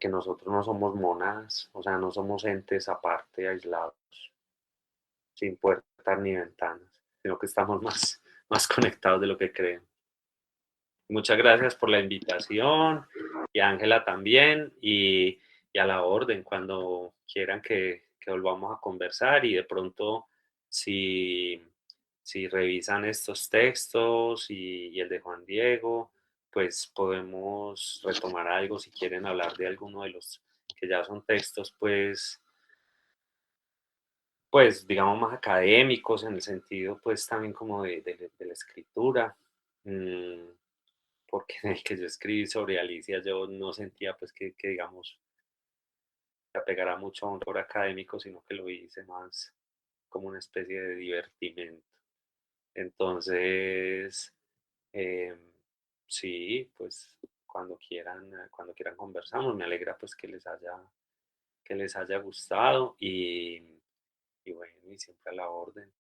nosotros no somos monadas, o sea, no somos entes aparte, aislados, sin puertas ni ventanas, sino que estamos más conectados de lo que creen. Muchas gracias por la invitación, y a Ángela también, y a la orden cuando quieran que volvamos a conversar, y de pronto si revisan estos textos y el de Juan Diego, pues podemos retomar algo si quieren hablar de alguno de los que ya son textos, pues digamos más académicos en el sentido pues también como de la escritura. Porque en el que yo escribí sobre Alicia yo no sentía pues que digamos se apegara mucho a un rol académico, sino que lo hice más como una especie de divertimento. Entonces, eh, sí, pues cuando quieran conversamos, me alegra pues que les haya gustado, y bueno, y siempre a la orden.